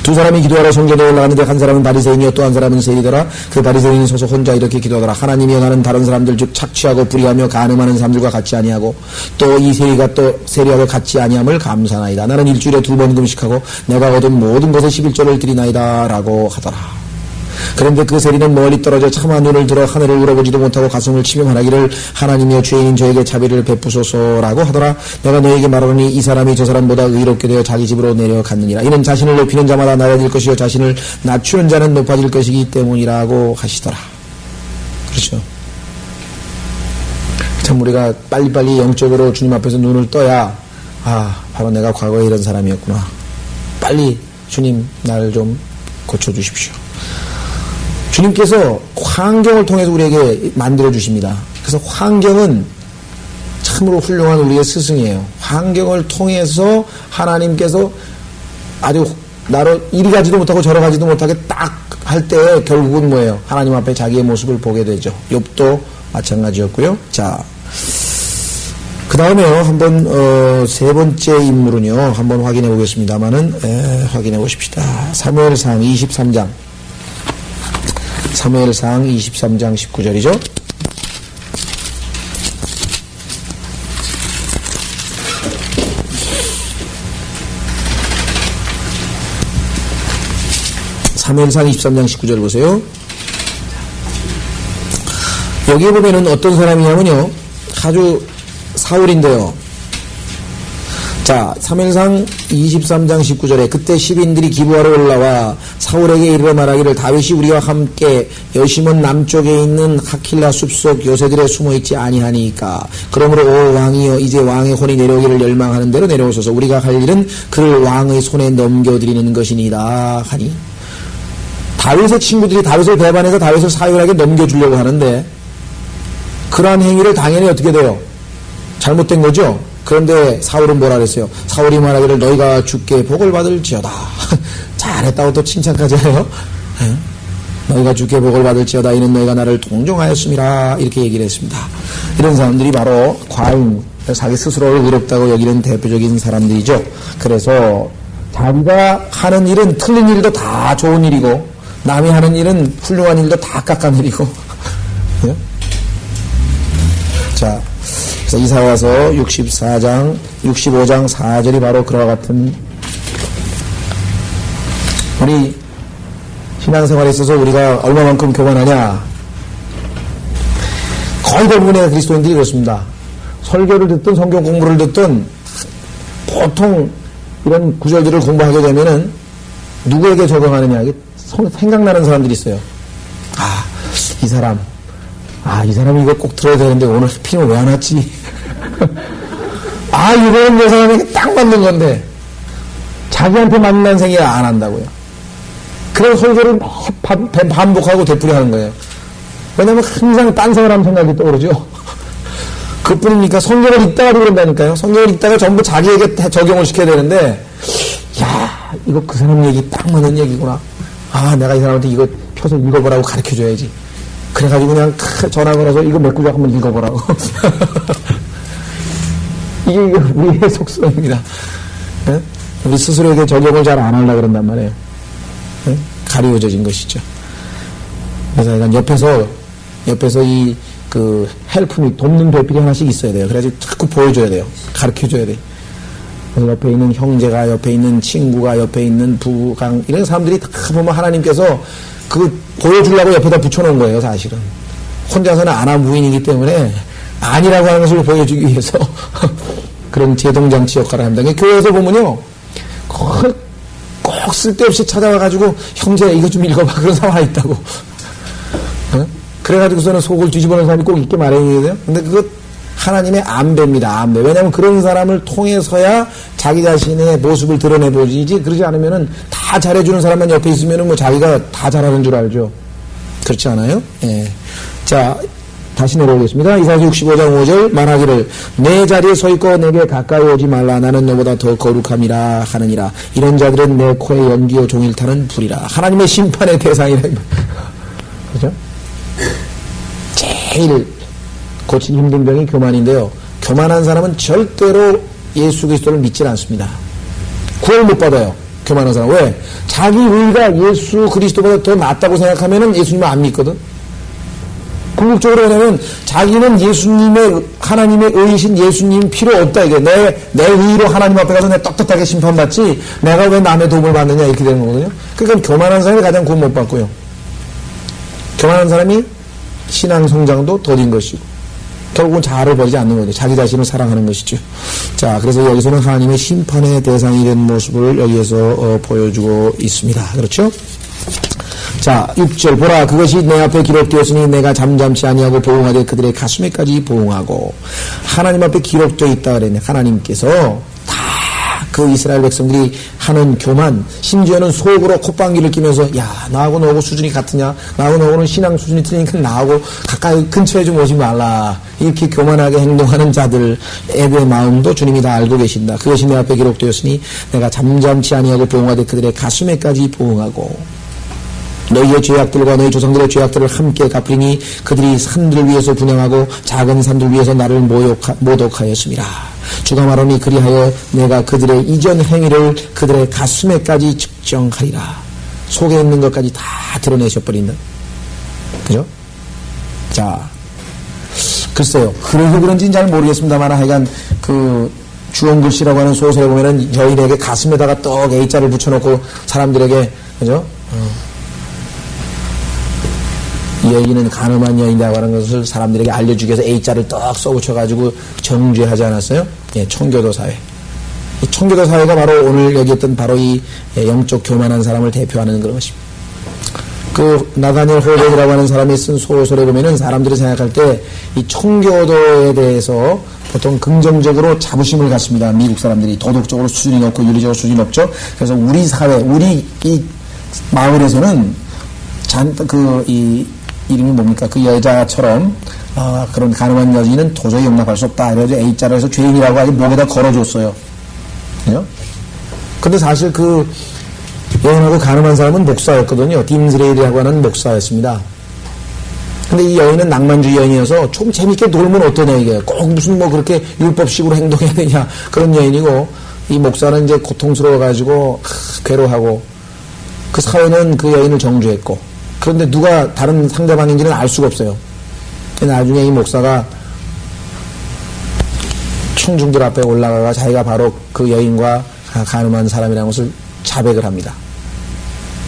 두 사람이 기도하러 성전에 올라가는데 한 사람은 바리새인이요 또 한 사람은 세리더라. 그 바리새인이 서서 혼자 이렇게 기도하더라. 하나님이여 나는 다른 사람들 즉 착취하고 불의하며 간음하는 사람들과 같이 아니하고 또 이 세리가 또 세리하고 같이 아니함을 감사나이다. 나는 일주일에 2번 금식하고 내가 얻은 모든 것에 11조를 드리나이다 라고 하더라. 그런데 그 세리는 멀리 떨어져 차마 눈을 들어 하늘을 우러보지도 못하고 가슴을 치며 말하기를 하나님이여 죄인인 저에게 자비를 베푸소서라고 하더라. 내가 너에게 말하노니 이 사람이 저 사람보다 의롭게 되어 자기 집으로 내려갔느니라. 이는 자신을 높이는 자마다 낮아질 것이요 자신을 낮추는 자는 높아질 것이기 때문이라고 하시더라. 그렇죠. 참 우리가 빨리빨리 영적으로 주님 앞에서 눈을 떠야 바로 내가 과거에 이런 사람이었구나. 빨리 주님 나를 좀 고쳐주십시오. 주님께서 환경을 통해서 우리에게 만들어주십니다. 그래서 환경은 참으로 훌륭한 우리의 스승이에요. 환경을 통해서 하나님께서 아주 나로 이리 가지도 못하고 저러 가지도 못하게 딱 할 때 결국은 뭐예요? 하나님 앞에 자기의 모습을 보게 되죠. 욥도 마찬가지였고요. 자, 그 다음에요. 한번 세 번째 인물은요. 한번 확인해 보겠습니다만은 확인해 보십시다. 사무엘상 23장. 사무엘상 23장 19절이죠. 사무엘상 23장 19절 보세요. 여기에 보면은 어떤 사람이냐면요. 아주 사울인데요. 자, 사무엘상 23장 19절에 그때 시민들이 기부하러 올라와 사울에게 이르러 말하기를 다윗이 우리와 함께 여시몬 남쪽에 있는 하킬라 숲속 요새들에 숨어있지 아니하니까 그러므로 오 왕이여 이제 왕의 혼이 내려오기를 열망하는 대로 내려오소서. 우리가 할 일은 그를 왕의 손에 넘겨드리는 것이니이다 하니 다윗의 친구들이 다윗을 배반해서 다윗을 사울에게 넘겨주려고 하는데 그러한 행위를 당연히 어떻게 돼요? 잘못된 거죠? 그런데 사울은 뭐라 그랬어요? 사울이 말하기를 너희가 주께 복을 받을지어다. 잘했다고 또 칭찬까지 해요. 너희가 주께 복을 받을지어다. 이는 너희가 나를 동정하였음이라. 이렇게 얘기를 했습니다. 이런 사람들이 바로 과인, 자기 스스로를 의롭다고 여기는 대표적인 사람들이죠. 그래서 자기가 하는 일은 틀린 일도 다 좋은 일이고 남이 하는 일은 훌륭한 일도 다 깎아내리고 자, 그래서 이사야서 65장 4절이 바로 그와 같은 우리 신앙생활에 있어서 우리가 얼마만큼 교만하냐. 거의 대부분의 그리스도인들이 그렇습니다. 설교를 듣든 성경 공부를 듣든 보통 이런 구절들을 공부하게 되면은 누구에게 적용하느냐. 이게 생각나는 사람들이 있어요. 이 사람이 이거 꼭 들어야 되는데 오늘 필요는 왜 안 왔지? 이거는 내 사람에게 딱 맞는 건데 자기한테 맞는 생각을 안 한다고요. 그런 설교를 반복하고 되풀이하는 거예요. 왜냐면 항상 딴 사람 생각이 떠오르죠. 그뿐입니까? 성경을 읽다가도 그런다니까요. 성경을 읽다가 전부 자기에게 적용을 시켜야 되는데 이거 그 사람 얘기 딱 맞는 얘기구나. 내가 이 사람한테 이거 펴서 읽어보라고 가르쳐줘야지. 그래가지고 그냥 전화 걸어서 이거 몇 구절 한번 읽어보라고. 이게 우리의 속성입니다. 네? 우리 스스로에게 적용을 잘 안 하려고 그런단 말이에요. 네? 가리워져진 것이죠. 그래서 약간 옆에서 옆에서 헬프미, 돕는 배필이 하나씩 있어야 돼요. 그래가지고 자꾸 보여줘야 돼요. 가르쳐줘야 돼요. 그래서 옆에 있는 형제가, 옆에 있는 친구가, 옆에 있는 부강, 이런 사람들이 다 보면 하나님께서 보여주려고 옆에다 붙여놓은 거예요, 사실은. 혼자서는 아나무인이기 때문에 아니라고 하는 것을 보여주기 위해서 그런 제동장치 역할을 합니다. 교회에서 보면요, 꼭 쓸데없이 찾아와가지고 형제 이거 좀 읽어봐, 그런 사람 하나 있다고. 어? 그래가지고서는 속을 뒤집어놓은 사람이 꼭 있게 마련이어야 돼요. 근데 그거 하나님의 안배입니다. 안배. 왜냐하면 그런 사람을 통해서야 자기 자신의 모습을 드러내보지, 그러지 않으면은 다 잘해주는 사람만 옆에 있으면은 뭐 자기가 다 잘하는 줄 알죠. 그렇지 않아요? 예. 자, 다시 내려오겠습니다. 이사야 65장 5절, 말하기를 내 자리에 서 있고 내게 가까이 오지 말라. 나는 너보다 더 거룩함이라 하느니라. 이런 자들은 내 코에 연기요 종일 타는 불이라. 하나님의 심판의 대상이라. 그죠? 제일 고치기 힘든 병이 교만인데요. 교만한 사람은 절대로 예수 그리스도를 믿지 않습니다. 구원 못 받아요. 교만한 사람. 왜? 자기 의가 예수 그리스도보다 더 낫다고 생각하면은 예수님을 안 믿거든. 궁극적으로 왜냐면 자기는 하나님의 의이신 예수님 필요 없다. 이게 내 의로 하나님 앞에 가서 내가 떳떳하게 심판받지 내가 왜 남의 도움을 받느냐 이렇게 되는 거거든요. 그러니까 교만한 사람이 가장 구원 못 받고요. 교만한 사람이 신앙 성장도 더딘 것이고 결국은 자아를 버리지 않는 거죠. 자기 자신을 사랑하는 것이죠. 자, 그래서 여기서는 하나님의 심판의 대상이 된 모습을 여기에서 보여주고 있습니다. 그렇죠? 자, 6절 보라 그것이 내 앞에 기록되었으니 내가 잠잠치 아니하고 보응하되 그들의 가슴에까지 보응하고. 하나님 앞에 기록되어 있다 그랬네. 하나님께서 다 그 이스라엘 백성들이 하는 교만, 심지어는 속으로 콧방귀를 끼면서 야 나하고 너하고 수준이 같으냐, 나하고 너하고는 신앙 수준이 틀리니까 나하고 가까이 근처에 좀 오지 말라, 이렇게 교만하게 행동하는 자들의 마음도 주님이 다 알고 계신다. 그것이 내 앞에 기록되었으니 내가 잠잠치 아니하고 보응하되 그들의 가슴에까지 보응하고. 너희의 죄악들과 너희 조상들의 죄악들을 함께 갚으리니 그들이 산들 위에서 분양하고 작은 산들 위에서 나를 모독하였음이라. 주가 말하니 그리하여 내가 그들의 이전 행위를 그들의 가슴에까지 측정하리라. 속에 있는 것까지 다 드러내셔버린다. 그죠? 자, 글쎄요. 그래서 그런지는 잘 모르겠습니다만 하여간 주홍글씨라고 하는 소설에 보면은 여인에게 가슴에다가 떡 A자를 붙여놓고 사람들에게, 그죠? 이 여인은 가늠한 여인이라고 하는 것을 사람들에게 알려주기 위해서 A자를 떡 써붙여가지고 정죄하지 않았어요? 예, 청교도 사회. 이 청교도 사회가 바로 오늘 얘기했던 바로 이 영적 교만한 사람을 대표하는 그런 것입니다. 나다니엘 호백이라고 하는 사람이 쓴 소설에 보면은 사람들이 생각할 때 이 청교도에 대해서 보통 긍정적으로 자부심을 갖습니다. 미국 사람들이 도덕적으로 수준이 높고 윤리적으로 수준이 높죠. 그래서 우리 사회, 우리 이 마을에서는 이름이 뭡니까? 그 여자처럼, 그런 가늠한 여인은 도저히 용납할 수 없다. 그래서 A자로 해서 죄인이라고 아주 목에다 걸어줬어요. 그죠? 근데 사실 여인하고 가늠한 사람은 목사였거든요. 딘즈레일이라고 하는 목사였습니다. 근데 이 여인은 낭만주의 여인이어서 좀 재밌게 놀면 어떠냐, 이게. 꼭 무슨 그렇게 율법식으로 행동해야 되냐. 그런 여인이고, 이 목사는 이제 고통스러워가지고, 괴로워하고, 그 사회는 그 여인을 정죄했고, 그런데 누가 다른 상대방인지는 알 수가 없어요. 나중에 이 목사가 청중들 앞에 올라가가 자기가 바로 그 여인과 가늠한 사람이라는 것을 자백을 합니다.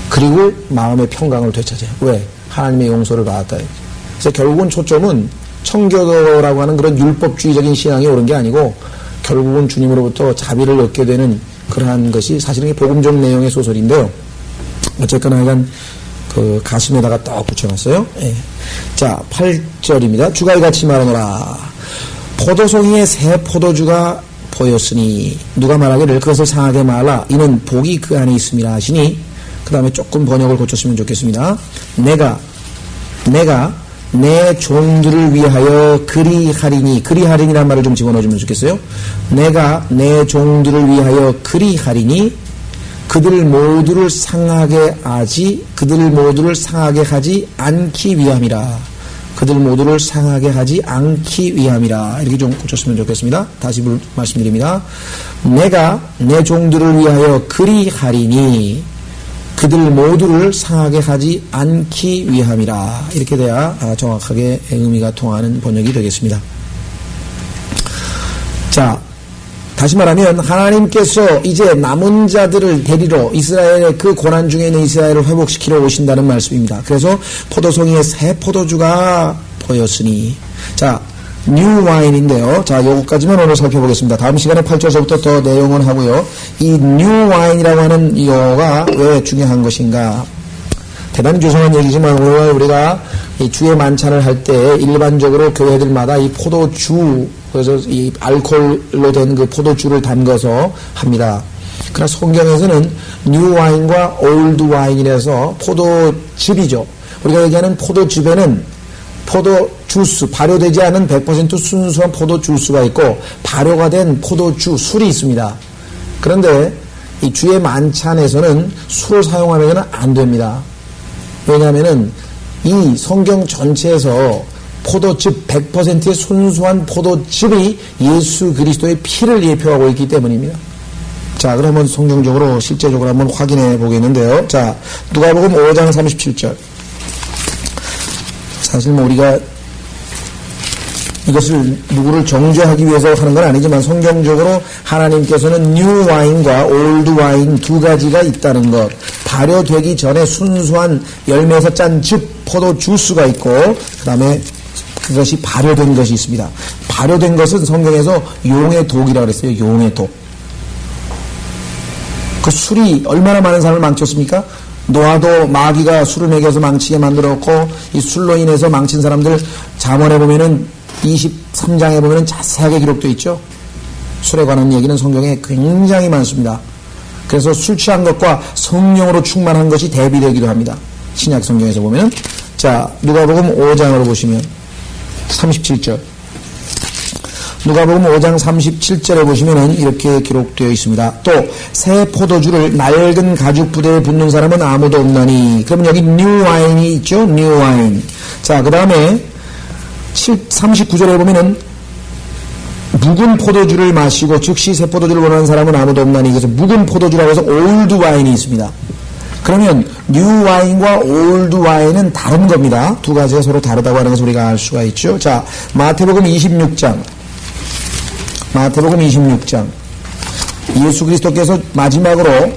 그리고 마음의 평강을 되찾아요. 왜? 하나님의 용서를 받았다. 그래서 결국은 초점은 청교도라고 하는 그런 율법주의적인 신앙이 옳은 게 아니고 결국은 주님으로부터 자비를 얻게 되는 그러한 것이 사실은 복음적 내용의 소설인데요. 어쨌거나 하여간 가슴에다가 떡 붙여놨어요. 예. 자, 8절입니다. 주가 이같이 말하노라. 포도송이에 새 포도주가 보였으니 누가 말하기를 그것을 상하게 말라. 이는 복이 그 안에 있음이라 하시니. 그 다음에 조금 번역을 고쳤으면 좋겠습니다. 내가 내 종들을 위하여 그리하리니란 말을 좀 집어넣어주면 좋겠어요. 내가 내 종들을 위하여 그리하리니 그들 모두를 상하게 하지 않기 위함이라. 그들 모두를 상하게 하지 않기 위함이라. 이렇게 좀 고쳤으면 좋겠습니다. 다시 말씀드립니다. 내가 내 종들을 위하여 그리하리니 그들 모두를 상하게 하지 않기 위함이라. 이렇게 돼야 정확하게 의미가 통하는 번역이 되겠습니다. 자, 다시 말하면 하나님께서 이제 남은 자들을 데리러 이스라엘의 그 고난 중에 있는 이스라엘을 회복시키러 오신다는 말씀입니다. 그래서 포도송이에 새 포도주가 보였으니, 자, 뉴 와인인데요. 자, 요거까지만 오늘 살펴보겠습니다. 다음 시간에 8절서부터 더 내용은 하고요. 이 뉴 와인이라고 하는 이 용어가 왜 중요한 것인가? 대단히 죄송한 얘기지만 오늘 우리가 이 주의 만찬을 할 때 일반적으로 교회들마다 이 포도주, 그래서 이 알코올로 된 그 포도주를 담가서 합니다. 그러나 성경에서는 뉴 와인과 올드 와인이라서 포도즙이죠. 우리가 얘기하는 포도즙에는 포도 주스, 발효되지 않은 100% 순수한 포도 주스가 있고 발효가 된 포도주, 술이 있습니다. 그런데 이 주의 만찬에서는 술을 사용하면 안 됩니다. 왜냐하면은 이 성경 전체에서 포도즙 100%의 순수한 포도즙이 예수 그리스도의 피를 예표하고 있기 때문입니다. 자, 그러면 성경적으로 실제적으로 한번 확인해 보겠는데요. 자, 누가복음 5장 37절. 사실 뭐 우리가 이것을 누구를 정죄하기 위해서 하는 건 아니지만 성경적으로 하나님께서는 뉴 와인과 올드 와인 두 가지가 있다는 것, 발효되기 전에 순수한 열매에서 짠 즙, 포도 주스가 있고 그 다음에 그것이 발효된 것이 있습니다. 발효된 것은 성경에서 용의 독이라고 그랬어요. 용의 독. 그 술이 얼마나 많은 사람을 망쳤습니까? 노아도 마귀가 술을 먹여서 망치게 만들었고 이 술로 인해서 망친 사람들 잠언에 보면은 23장에 보면은 자세하게 기록되어 있죠. 술에 관한 얘기는 성경에 굉장히 많습니다. 그래서 술 취한 것과 성령으로 충만한 것이 대비되기도 합니다. 신약 성경에서 보면은. 자, 누가복음 5장으로 보시면 37절. 누가복음 5장 37절에 보시면은 이렇게 기록되어 있습니다. 또 새 포도주를 낡은 가죽 부대에 붓는 사람은 아무도 없나니. 그러면 여기 뉴 와인이 있죠. 뉴 와인. 자, 그 다음에 39절에 보면은 묵은 포도주를 마시고 즉시 새 포도주를 원하는 사람은 아무도 없나니. 그래서 묵은 포도주라고 해서 올드 와인이 있습니다. 그러면 뉴 와인과 올드 와인은 다른 겁니다. 두 가지가 서로 다르다고 하는 것을 우리가 알 수가 있죠. 자, 마태복음 26장. 마태복음 26장. 예수 그리스도께서 마지막으로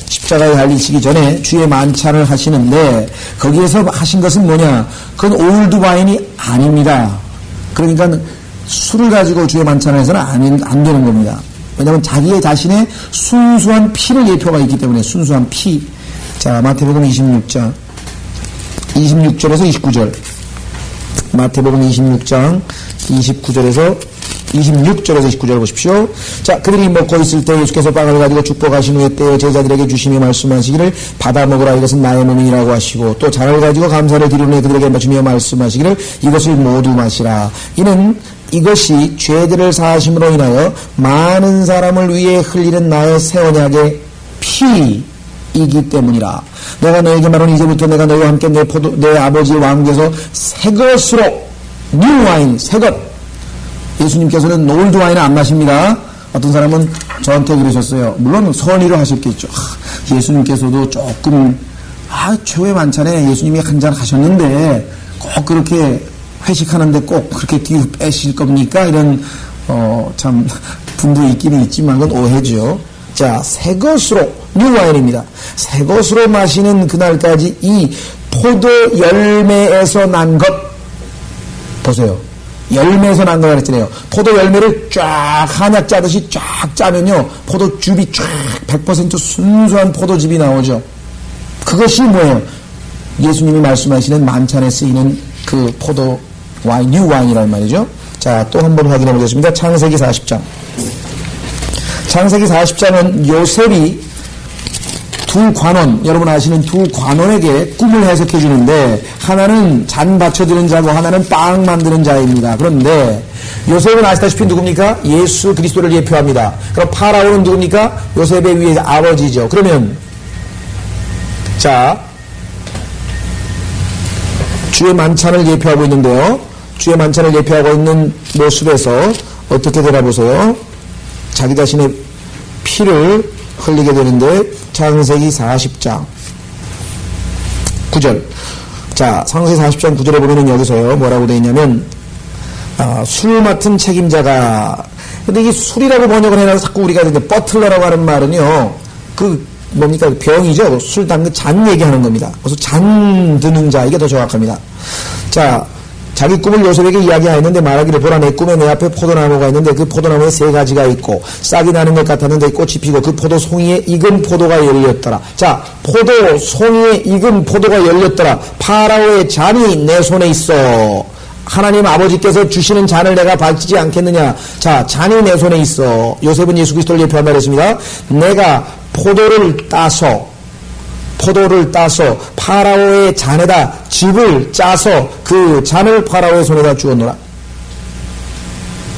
십자가에 달리시기 전에 주의 만찬을 하시는데 거기에서 하신 것은 뭐냐? 그건 올드 와인이 아닙니다. 그러니까 술을 가지고 주의 만찬을 해서는 안 되는 겁니다. 왜냐하면 자기의 자신의 순수한 피를 예표가 있기 때문에 순수한 피. 자, 마태복음 26장 26절에서 29절. 마태복음 26장 26절에서 29절 보십시오. 자, 그들이 먹고 있을 때 예수께서 빵을 가지고 축복하신 후에 떼어 제자들에게 주시며 말씀하시기를 받아 먹으라 이것은 나의 몸이라고 하시고 또 잔을 가지고 감사를 드리는 후에 그들에게 맞추며 말씀하시기를 이것을 모두 마시라. 이는 이것이 죄들을 사하심으로 인하여 많은 사람을 위해 흘리는 나의 새 언약의 피이기 때문이라. 내가 너에게 말하는 이제부터 내가 너희와 함께 내 아버지의 왕국에서 새 것으로 뉴 와인 새 것. 예수님께서는 올드 와인을 안 마십니다. 어떤 사람은 저한테 그러셨어요. 물론 선의로 하셨겠죠. 예수님께서도 조금 최후의 만찬에 예수님이 한 잔 하셨는데 꼭 그렇게 회식하는데 꼭 그렇게 뒤로 빼실 겁니까? 이런 참 분도 있기는 있지만 그건 오해죠. 자, 새 것으로 뉴 와인입니다. 새 것으로 마시는 그날까지 이 포도 열매에서 난 것 보세요. 열매에서 난 거라 그랬잖아요. 포도 열매를 쫙 한약 짜듯이 쫙 짜면요 포도즙이 쫙 100% 순수한 포도즙이 나오죠. 그것이 뭐예요? 예수님이 말씀하시는 만찬에 쓰이는 그 포도 와인, 뉴 와인이란 말이죠. 자, 또 한 번 확인해 보겠습니다. 창세기 40장. 창세기 40장은 요셉이 두 관원, 여러분 아시는 두 관원에게 꿈을 해석해 주는데 하나는 잔 받쳐드는 자고 하나는 빵 만드는 자입니다. 그런데 요셉은 아시다시피 누굽니까? 예수 그리스도를 예표합니다. 그럼 파라오는 누굽니까? 요셉의 위에 아버지죠. 그러면 자, 주의 만찬을 예표하고 있는데요. 주의 만찬을 예표하고 있는 모습에서 어떻게 되나 보세요. 자기 자신의 피를 흘리게 되는데 창세기 40장 9절. 자, 창세기 40장 9절에 보면은 여기서요 뭐라고 되어 있냐면 술 맡은 책임자가, 근데 이게 술이라고 번역을 해놔서 자꾸 우리가 이제 버틀러라고 하는 말은요 뭡니까? 병이죠. 술 담그 잔 얘기하는 겁니다. 그래서 잔 드는 자, 이게 더 정확합니다. 자, 자기 꿈을 요셉에게 이야기하였는데 말하기를 보라, 내 꿈에 내 앞에 포도나무가 있는데 그 포도나무에 세 가지가 있고 싹이 나는 것 같았는데 꽃이 피고 그 포도 송이에 익은 포도가 열렸더라. 자, 포도 송이에 익은 포도가 열렸더라. 파라오의 잔이 내 손에 있어. 하나님 아버지께서 주시는 잔을 내가 바치지 않겠느냐. 자, 잔이 내 손에 있어. 요셉은 예수 그리스도를 예표한 말했습니다. 내가 포도를 따서 파라오의 잔에다 즙을 짜서 그 잔을 파라오의 손에다 주었노라.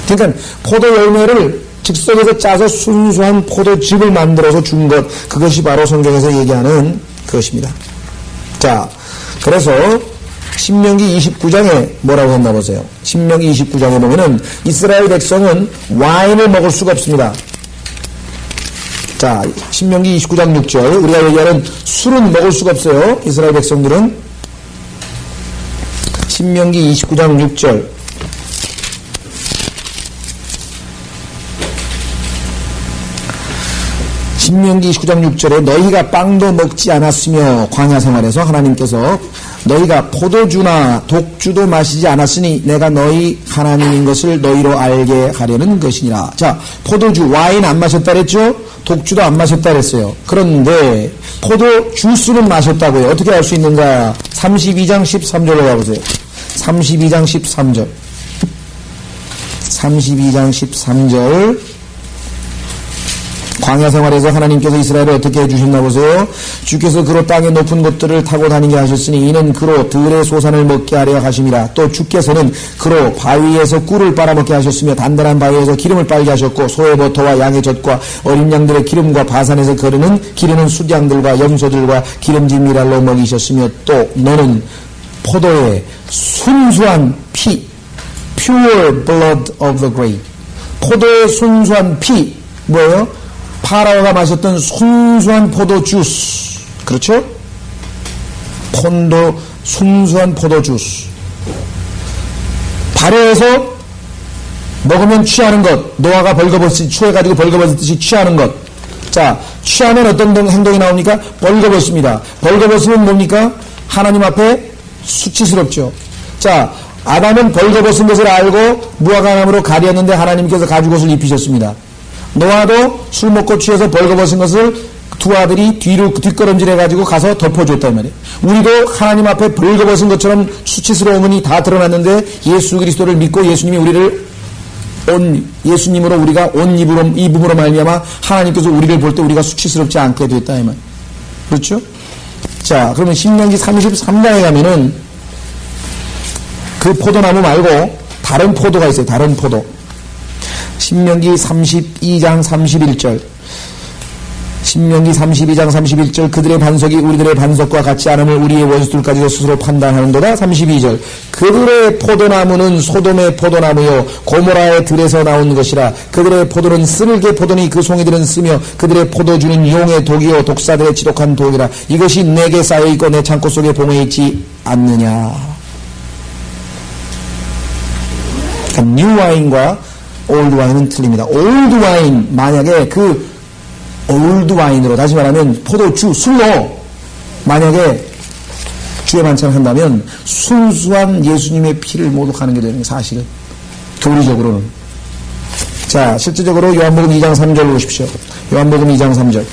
그러니까 포도 열매를 즉석에서 짜서 순수한 포도즙을 만들어서 준 것, 그것이 바로 성경에서 얘기하는 그것입니다. 자, 그래서 신명기 29장에 뭐라고 했나 보세요. 신명기 29장에 보면은 이스라엘 백성은 와인을 먹을 수가 없습니다. 자, 신명기 29장 6절, 우리가 얘기하는 술은 먹을 수가 없어요. 이스라엘 백성들은. 신명기 29장 6절. 신명기 29장 6절에 너희가 빵도 먹지 않았으며 광야 생활에서 하나님께서 너희가 포도주나 독주도 마시지 않았으니 내가 너희 하나님인 것을 너희로 알게 하려는 것이니라. 자, 포도주, 와인 안 마셨다 그랬죠? 독주도 안 마셨다 그랬어요. 그런데 포도 주스는 마셨다고요. 어떻게 알 수 있는가? 32장 13절로 가보세요. 32장 13절. 32장 13절. 광야 생활에서 하나님께서 이스라엘을 어떻게 해주셨나 보세요. 주께서 그로 땅의 높은 곳들을 타고 다니게 하셨으니 이는 그로 들의 소산을 먹게 하려 하심이라. 또 주께서는 그로 바위에서 꿀을 빨아먹게 하셨으며 단단한 바위에서 기름을 빨게 하셨고 소의 버터와 양의 젖과 어린 양들의 기름과 바산에서 기르는 숫양들과 염소들과 기름진 미랄로 먹이셨으며 또 너는 포도의 순수한 피, pure blood of the grape, 포도의 순수한 피, 뭐예요? 파라오가 마셨던 순수한 포도 주스, 그렇죠? 순수한 포도 주스, 발효해서 먹으면 취하는 것, 노아가 벌거벗이 추해가지고 벌거벗듯이 취하는 것. 자, 취하면 어떤 행동이 나옵니까? 벌거벗습니다. 벌거벗으면 뭡니까? 하나님 앞에 수치스럽죠. 자, 아담은 벌거벗은 것을 알고 무화과나무로 가렸는데 하나님께서 가죽옷을 입히셨습니다. 노아도 술 먹고 취해서 벌거벗은 것을 두 아들이 뒤로 뒷걸음질해가지고 가서 덮어줬단 말이에요. 우리도 하나님 앞에 벌거벗은 것처럼 수치스러운 것이 다 드러났는데 예수 그리스도를 믿고 예수님으로 우리가 온 입음으로 말미암아 하나님께서 우리를 볼 때 우리가 수치스럽지 않게 됐다 이 말. 그렇죠? 자, 그러면 신명기 33장에 가면은 그 포도나무 말고 다른 포도가 있어요. 다른 포도. 신명기 32장 31절. 신명기 32장 31절. 그들의 반석이 우리들의 반석과 같지 않음을 우리의 원수들까지도 스스로 판단하는도다. 32절. 그들의 포도나무는 소돔의 포도나무요 고모라의 들에서 나온 것이라. 그들의 포도는 쓸개 포도니 그 송이들은 쓰며 그들의 포도주는 용의 독이요 독사들의 지독한 독이라. 이것이 내게 쌓여있고 내 창고 속에 봉해 있지 않느냐. 뉴 와인과 올드 와인은 틀립니다. 올드 와인, 만약에 그 올드 와인으로, 다시 말하면 포도주, 술로 만약에 주의 만찬을 한다면 순수한 예수님의 피를 모독하는 게 되는 게 사실은 교리적으로는. 자, 실제적으로 요한복음 2장 3절을 보십시오. 요한복음 2장 3절.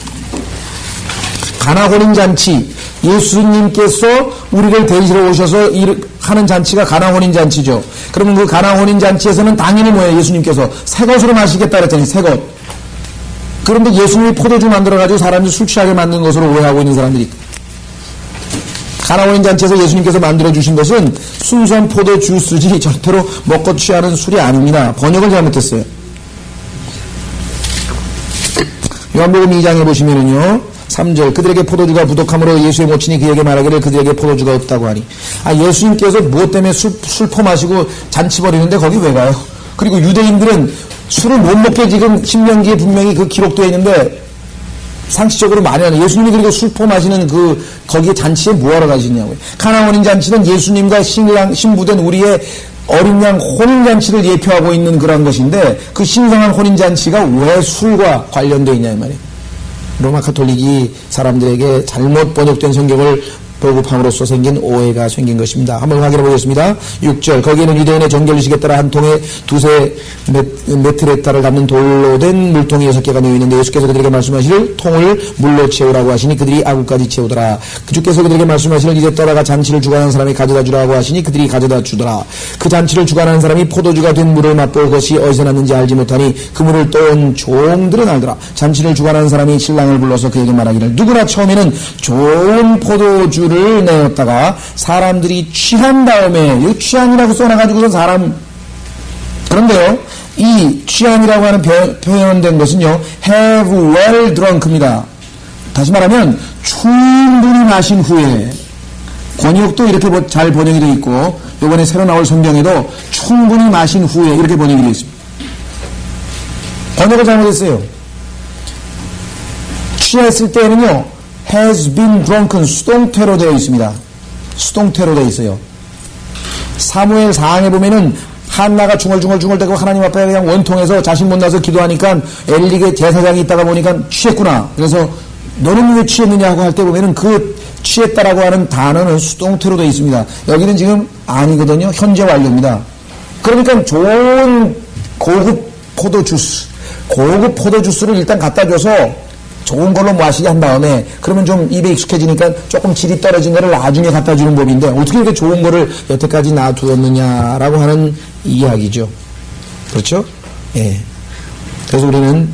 가나 혼인잔치, 예수님께서 우리를 데리러 오셔서 하는 잔치가 가나 혼인잔치죠. 그러면 그 가나 혼인잔치에서는 당연히 뭐예요? 예수님께서 새것으로 마시겠다 그랬잖아요. 새것. 그런데 예수님이 포도주 만들어가지고 사람들 술 취하게 만든 것으로 오해하고 있는 사람들이. 가나 혼인잔치에서 예수님께서 만들어주신 것은 순수한 포도주스지 절대로 먹고 취하는 술이 아닙니다. 번역을 잘못했어요. 요한복음 2장에 보시면은요. 3절. 그들에게 포도주가 부족함으로 예수의 모친이 그에게 말하기를 그들에게 포도주가 없다고 하니. 예수님께서 무엇 때문에 술 퍼마시고 잔치 벌이는데 거기 왜 가요? 그리고 유대인들은 술을 못 먹게 지금 신명기에 분명히 그 기록되어 있는데 상식적으로 말이 안 돼. 예수님이 그리고 술포 마시는 거기에 잔치에 뭐하러 가시냐고요. 가나 혼인 잔치는 예수님과 신부된 우리의 어린 양 혼인잔치를 예표하고 있는 그런 것인데 그 신성한 혼인잔치가 왜 술과 관련되어 있냐 이 말이에요. 로마 가톨릭이 사람들에게 잘못 번역된 성경을 보급함으로써 생긴 오해가 생긴 것입니다. 한번 확인해 보겠습니다. 6절 거기에는 유대인의 정결의식에 따라 한 통에 두세 메트레타를 담는 돌로 된 물통이 6개가 놓여 있는데 예수께서 그들에게 말씀하시를 통을 물로 채우라고 하시니 그들이 아구까지 채우더라. 주께서 그들에게 말씀하시를 이제 떠나가 잔치를 주관하는 사람이 가져다 주라고 하시니 그들이 가져다 주더라. 그 잔치를 주관하는 사람이 포도주가 된 물을 맛보고 그것이 어디서 났는지 알지 못하니 그 물을 떠온 종들은 알더라. 잔치를 주관하는 사람이 신랑을 불러서 그에게 말하기를 누구나 처음에는 좋은 포도주 를 내었다가 사람들이 취한 다음에 이 취한이라고 써놔가지고선 사람 그런데요 이 취한이라고 하는 표현된 것은요 have well drunk입니다. 다시 말하면 충분히 마신 후에 권역도 이렇게 잘 번역이 되어 있고 이번에 새로 나올 성경에도 충분히 마신 후에 이렇게 번역이 되어 있습니다. 번역을 잘못했어요. 취했을 때는요 has been drunken 수동태로 되어 있습니다. 수동태로 되어 있어요. 사무엘 4장에 보면은 한나가 중얼중얼대고 하나님 앞에 그냥 원통해서 자신 못 나서 기도하니까 엘리게 제사장이 있다가 보니까 취했구나. 그래서 너는 왜 취했느냐 하고 할 때 보면은 그 취했다라고 하는 단어는 수동태로 되어 있습니다. 여기는 지금 아니거든요. 현재 완료입니다. 그러니까 좋은 고급 포도주스를 일단 갖다 줘서 좋은 걸로 마시게 한 다음에 그러면 좀 입에 익숙해지니까 조금 질이 떨어진 거를 나중에 갖다 주는 법인데 어떻게 이렇게 좋은 거를 여태까지 놔두었느냐라고 하는 이야기죠. 그렇죠? 예. 그래서 우리는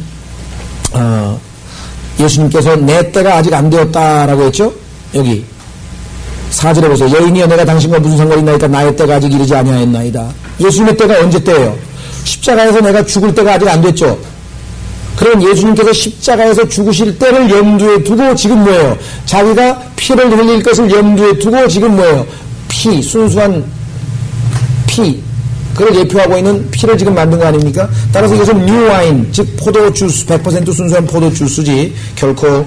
예수님께서 내 때가 아직 안 되었다라고 했죠. 여기 4절에 보세요. 여인이여 내가 당신과 무슨 상관이 있나이까 나의 때가 아직 이르지 아니하였나이다. 예수님의 때가 언제 때예요? 십자가에서 내가 죽을 때가 아직 안 됐죠. 그럼 예수님께서 십자가에서 죽으실 때를 염두에 두고 지금 뭐예요? 자기가 피를 흘릴 것을 염두에 두고 지금 뭐예요? 순수한 피. 그걸 예표하고 있는 피를 지금 만든 거 아닙니까? 따라서 이것은 뉴 와인, 즉 포도주스, 100% 순수한 포도주스지 결코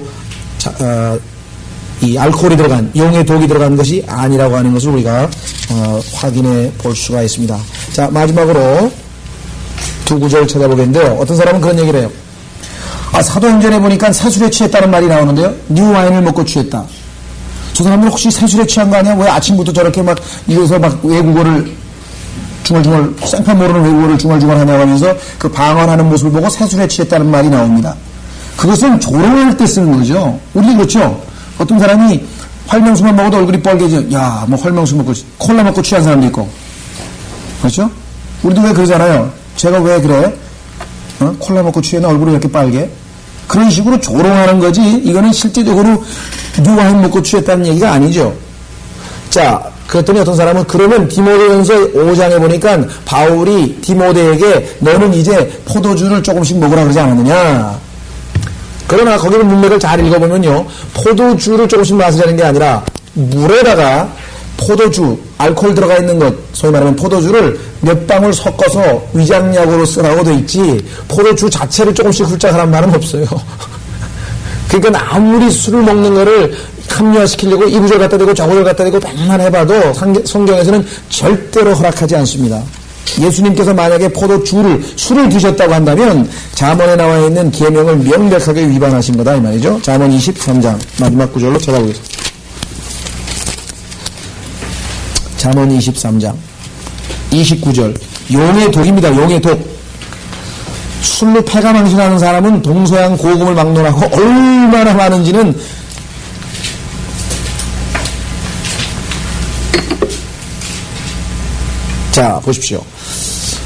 이 알코올이 들어간, 용의 독이 들어간 것이 아니라고 하는 것을 우리가 확인해 볼 수가 있습니다. 자, 마지막으로 두 구절 찾아보겠는데요. 어떤 사람은 그런 얘기를 해요. 사도행전에 보니까 새술에 취했다는 말이 나오는데요. 뉴 와인을 먹고 취했다. 저 사람들 혹시 새술에 취한 거 아니야? 왜 아침부터 저렇게 막 이래서 막 외국어를 중얼중얼 생판 모르는 외국어를 중얼중얼 하냐고 하면서 그 방언하는 모습을 보고 새술에 취했다는 말이 나옵니다. 그것은 조롱할 때 쓰는 거죠. 우리 그렇죠. 어떤 사람이 활명수만 먹어도 얼굴이 빨개져. 야, 뭐 활명수 먹고 콜라 먹고 취한 사람도 있고. 그렇죠? 우리도 왜 그러잖아요. 제가 왜 그래? 콜라 먹고 취해나 얼굴이 왜 이렇게 빨개? 그런 식으로 조롱하는 거지 이거는 실제적으로 뉴와인 먹고 취했다는 얘기가 아니죠. 자, 그랬더니 어떤 사람은 그러면 디모데전서 5장에 보니까 바울이 디모데에게 너는 이제 포도주를 조금씩 먹으라 그러지 않았느냐. 그러나 거기는 문맥을 잘 읽어보면요 포도주를 조금씩 마시자는 게 아니라 물에다가 포도주, 알코올 들어가 있는 것, 소위 말하면 포도주를 몇 방울 섞어서 위장약으로 쓰라고 돼 있지 포도주 자체를 조금씩 훌쩍하라는 말은 없어요. 그러니까 아무리 술을 먹는 거를 합리화시키려고 이 구절 갖다 대고 저 구절 갖다 대고 백만 해봐도 성경에서는 절대로 허락하지 않습니다. 예수님께서 만약에 술을 드셨다고 한다면 잠언에 나와 있는 계명을 명백하게 위반하신 거다 이 말이죠. 잠언 23장 마지막 구절로 찾아보겠습니다. 잠언 23장 29절 용의 독입니다. 용의 독. 술로 패가 망신하는 사람은 동서양 고금을 막론하고 얼마나 많은지는 자 보십시오.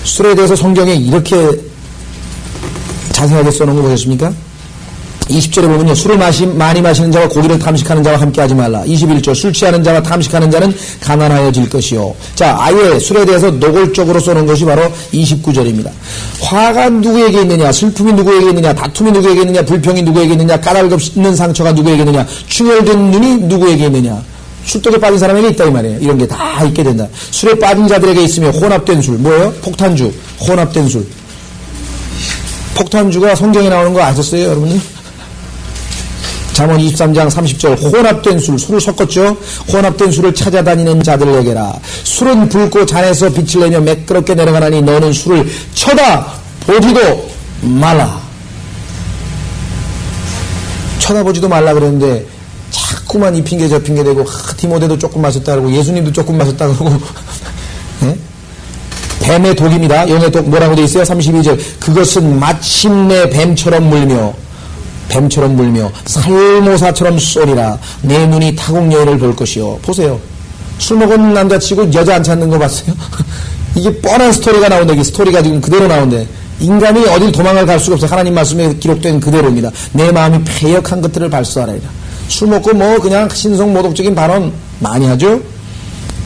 술에 대해서 성경에 이렇게 자세하게 써놓은 거 보셨습니까? 20절에 보면요. 술을 많이 마시는 자와 고기를 탐식하는 자와 함께 하지 말라. 21절 술 취하는 자와 탐식하는 자는 가난하여질 것이요. 자, 아예 술에 대해서 노골적으로 써놓은 것이 바로 29절입니다. 화가 누구에게 있느냐, 슬픔이 누구에게 있느냐, 다툼이 누구에게 있느냐, 불평이 누구에게 있느냐, 까닭없는 상처가 누구에게 있느냐, 충혈된 눈이 누구에게 있느냐. 술독에 빠진 사람에게 있다 이 말이에요. 이런 게 다 있게 된다. 술에 빠진 자들에게 있으며 혼합된 술. 뭐예요? 폭탄주. 혼합된 술. 폭탄주가 성경에 나오는 거 아셨어요, 여러분들? 잠언 23장 30절 혼합된 술을 섞었죠. 혼합된 술을 찾아다니는 자들에게라. 술은 붉고 잔에서 빛을 내며 매끄럽게 내려가나니 너는 술을 쳐다보지도 말라. 쳐다보지도 말라 그랬는데 자꾸만 이 핑계 저 핑계 대고 디모데도 조금 마셨다 그러고 예수님도 조금 마셨다 그러고 네? 뱀의 독입니다. 용의 독 뭐라고 돼 있어요? 32절 그것은 마침내 뱀처럼 물며 살모사처럼 쏘리라. 내 눈이 타국 여인을 볼 것이요. 보세요. 술 먹은 남자치고 여자 안 찾는 거 봤어요? 이게 뻔한 스토리가 나온다. 이게 스토리가 지금 그대로 나온대. 인간이 어딜 도망을 갈 수가 없어요. 하나님 말씀에 기록된 그대로입니다. 내 마음이 패역한 것들을 발소하리라. 술 먹고 뭐 그냥 신성모독적인 발언 많이 하죠.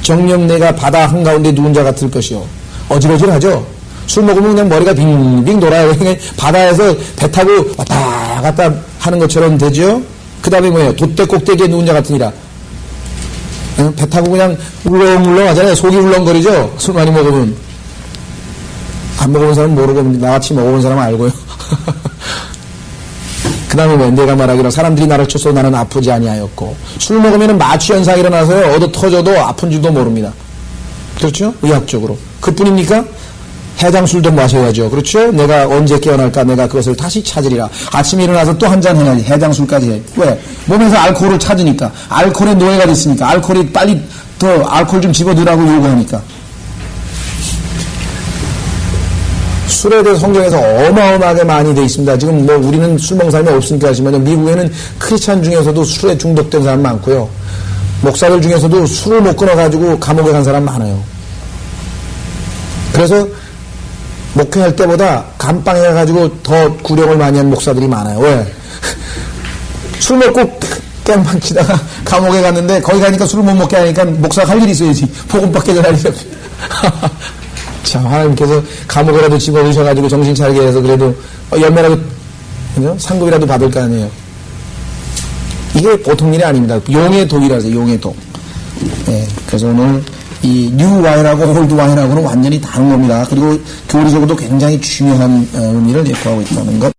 정령내가 바다 한가운데 누운 자 같을 것이요. 어질어질하죠. 술 먹으면 그냥 머리가 빙빙 돌아요. 그냥 바다에서 배 타고 왔다 갔다 하는 것처럼 되죠. 그 다음에 뭐예요? 돛대 꼭대기에 누운 자 같으니라. 배 타고 그냥 울렁울렁 하잖아요. 속이 울렁거리죠. 술 많이 먹으면. 안 먹어본 사람은 모르고 나같이 먹어본 사람은 알고요. 그 다음에 왜 내가 말하기로 사람들이 나를 쳐서 나는 아프지 아니하였고. 술 먹으면 마취현상이 일어나서요. 얻어 터져도 아픈 줄도 모릅니다. 그렇죠? 의학적으로. 그뿐입니까? 해장술도 마셔야죠. 그렇죠? 내가 언제 깨어날까? 내가 그것을 다시 찾으리라. 아침에 일어나서 또 한잔 해야지. 해장술까지 해. 왜? 몸에서 알코올을 찾으니까. 알코올의 노예가 됐으니까. 알코올이 빨리 더 알코올 좀 집어넣으라고 요구하니까. 술에 대해서 성경에서 어마어마하게 많이 돼 있습니다. 지금 뭐 우리는 술 먹는 사람이 없으니까 하지만 미국에는 크리스찬 중에서도 술에 중독된 사람 많고요. 목사들 중에서도 술을 못 끊어가지고 감옥에 간 사람 많아요. 그래서 목회할 때보다 감방에 가가지고 더 구령을 많이 한 목사들이 많아요. 왜? 술 먹고 깽판 치다가 감옥에 갔는데 거기 가니까 술을 못 먹게 하니까 목사가 할 일이 있어야지. 복음밖에 전할 일이 없어요. 참 하나님께서 감옥에라도 집어넣으셔가지고 정신 차리게 해서 그래도 연매라도 상급이라도 받을 거 아니에요. 이게 보통 일이 아닙니다. 용의 독이라서 용의 독. 네, 그래서 오늘 이 뉴 와인하고 올드 와인하고는 완전히 다른 겁니다. 그리고 교리적으로도 굉장히 중요한 의미를 내포하고 있다는 것.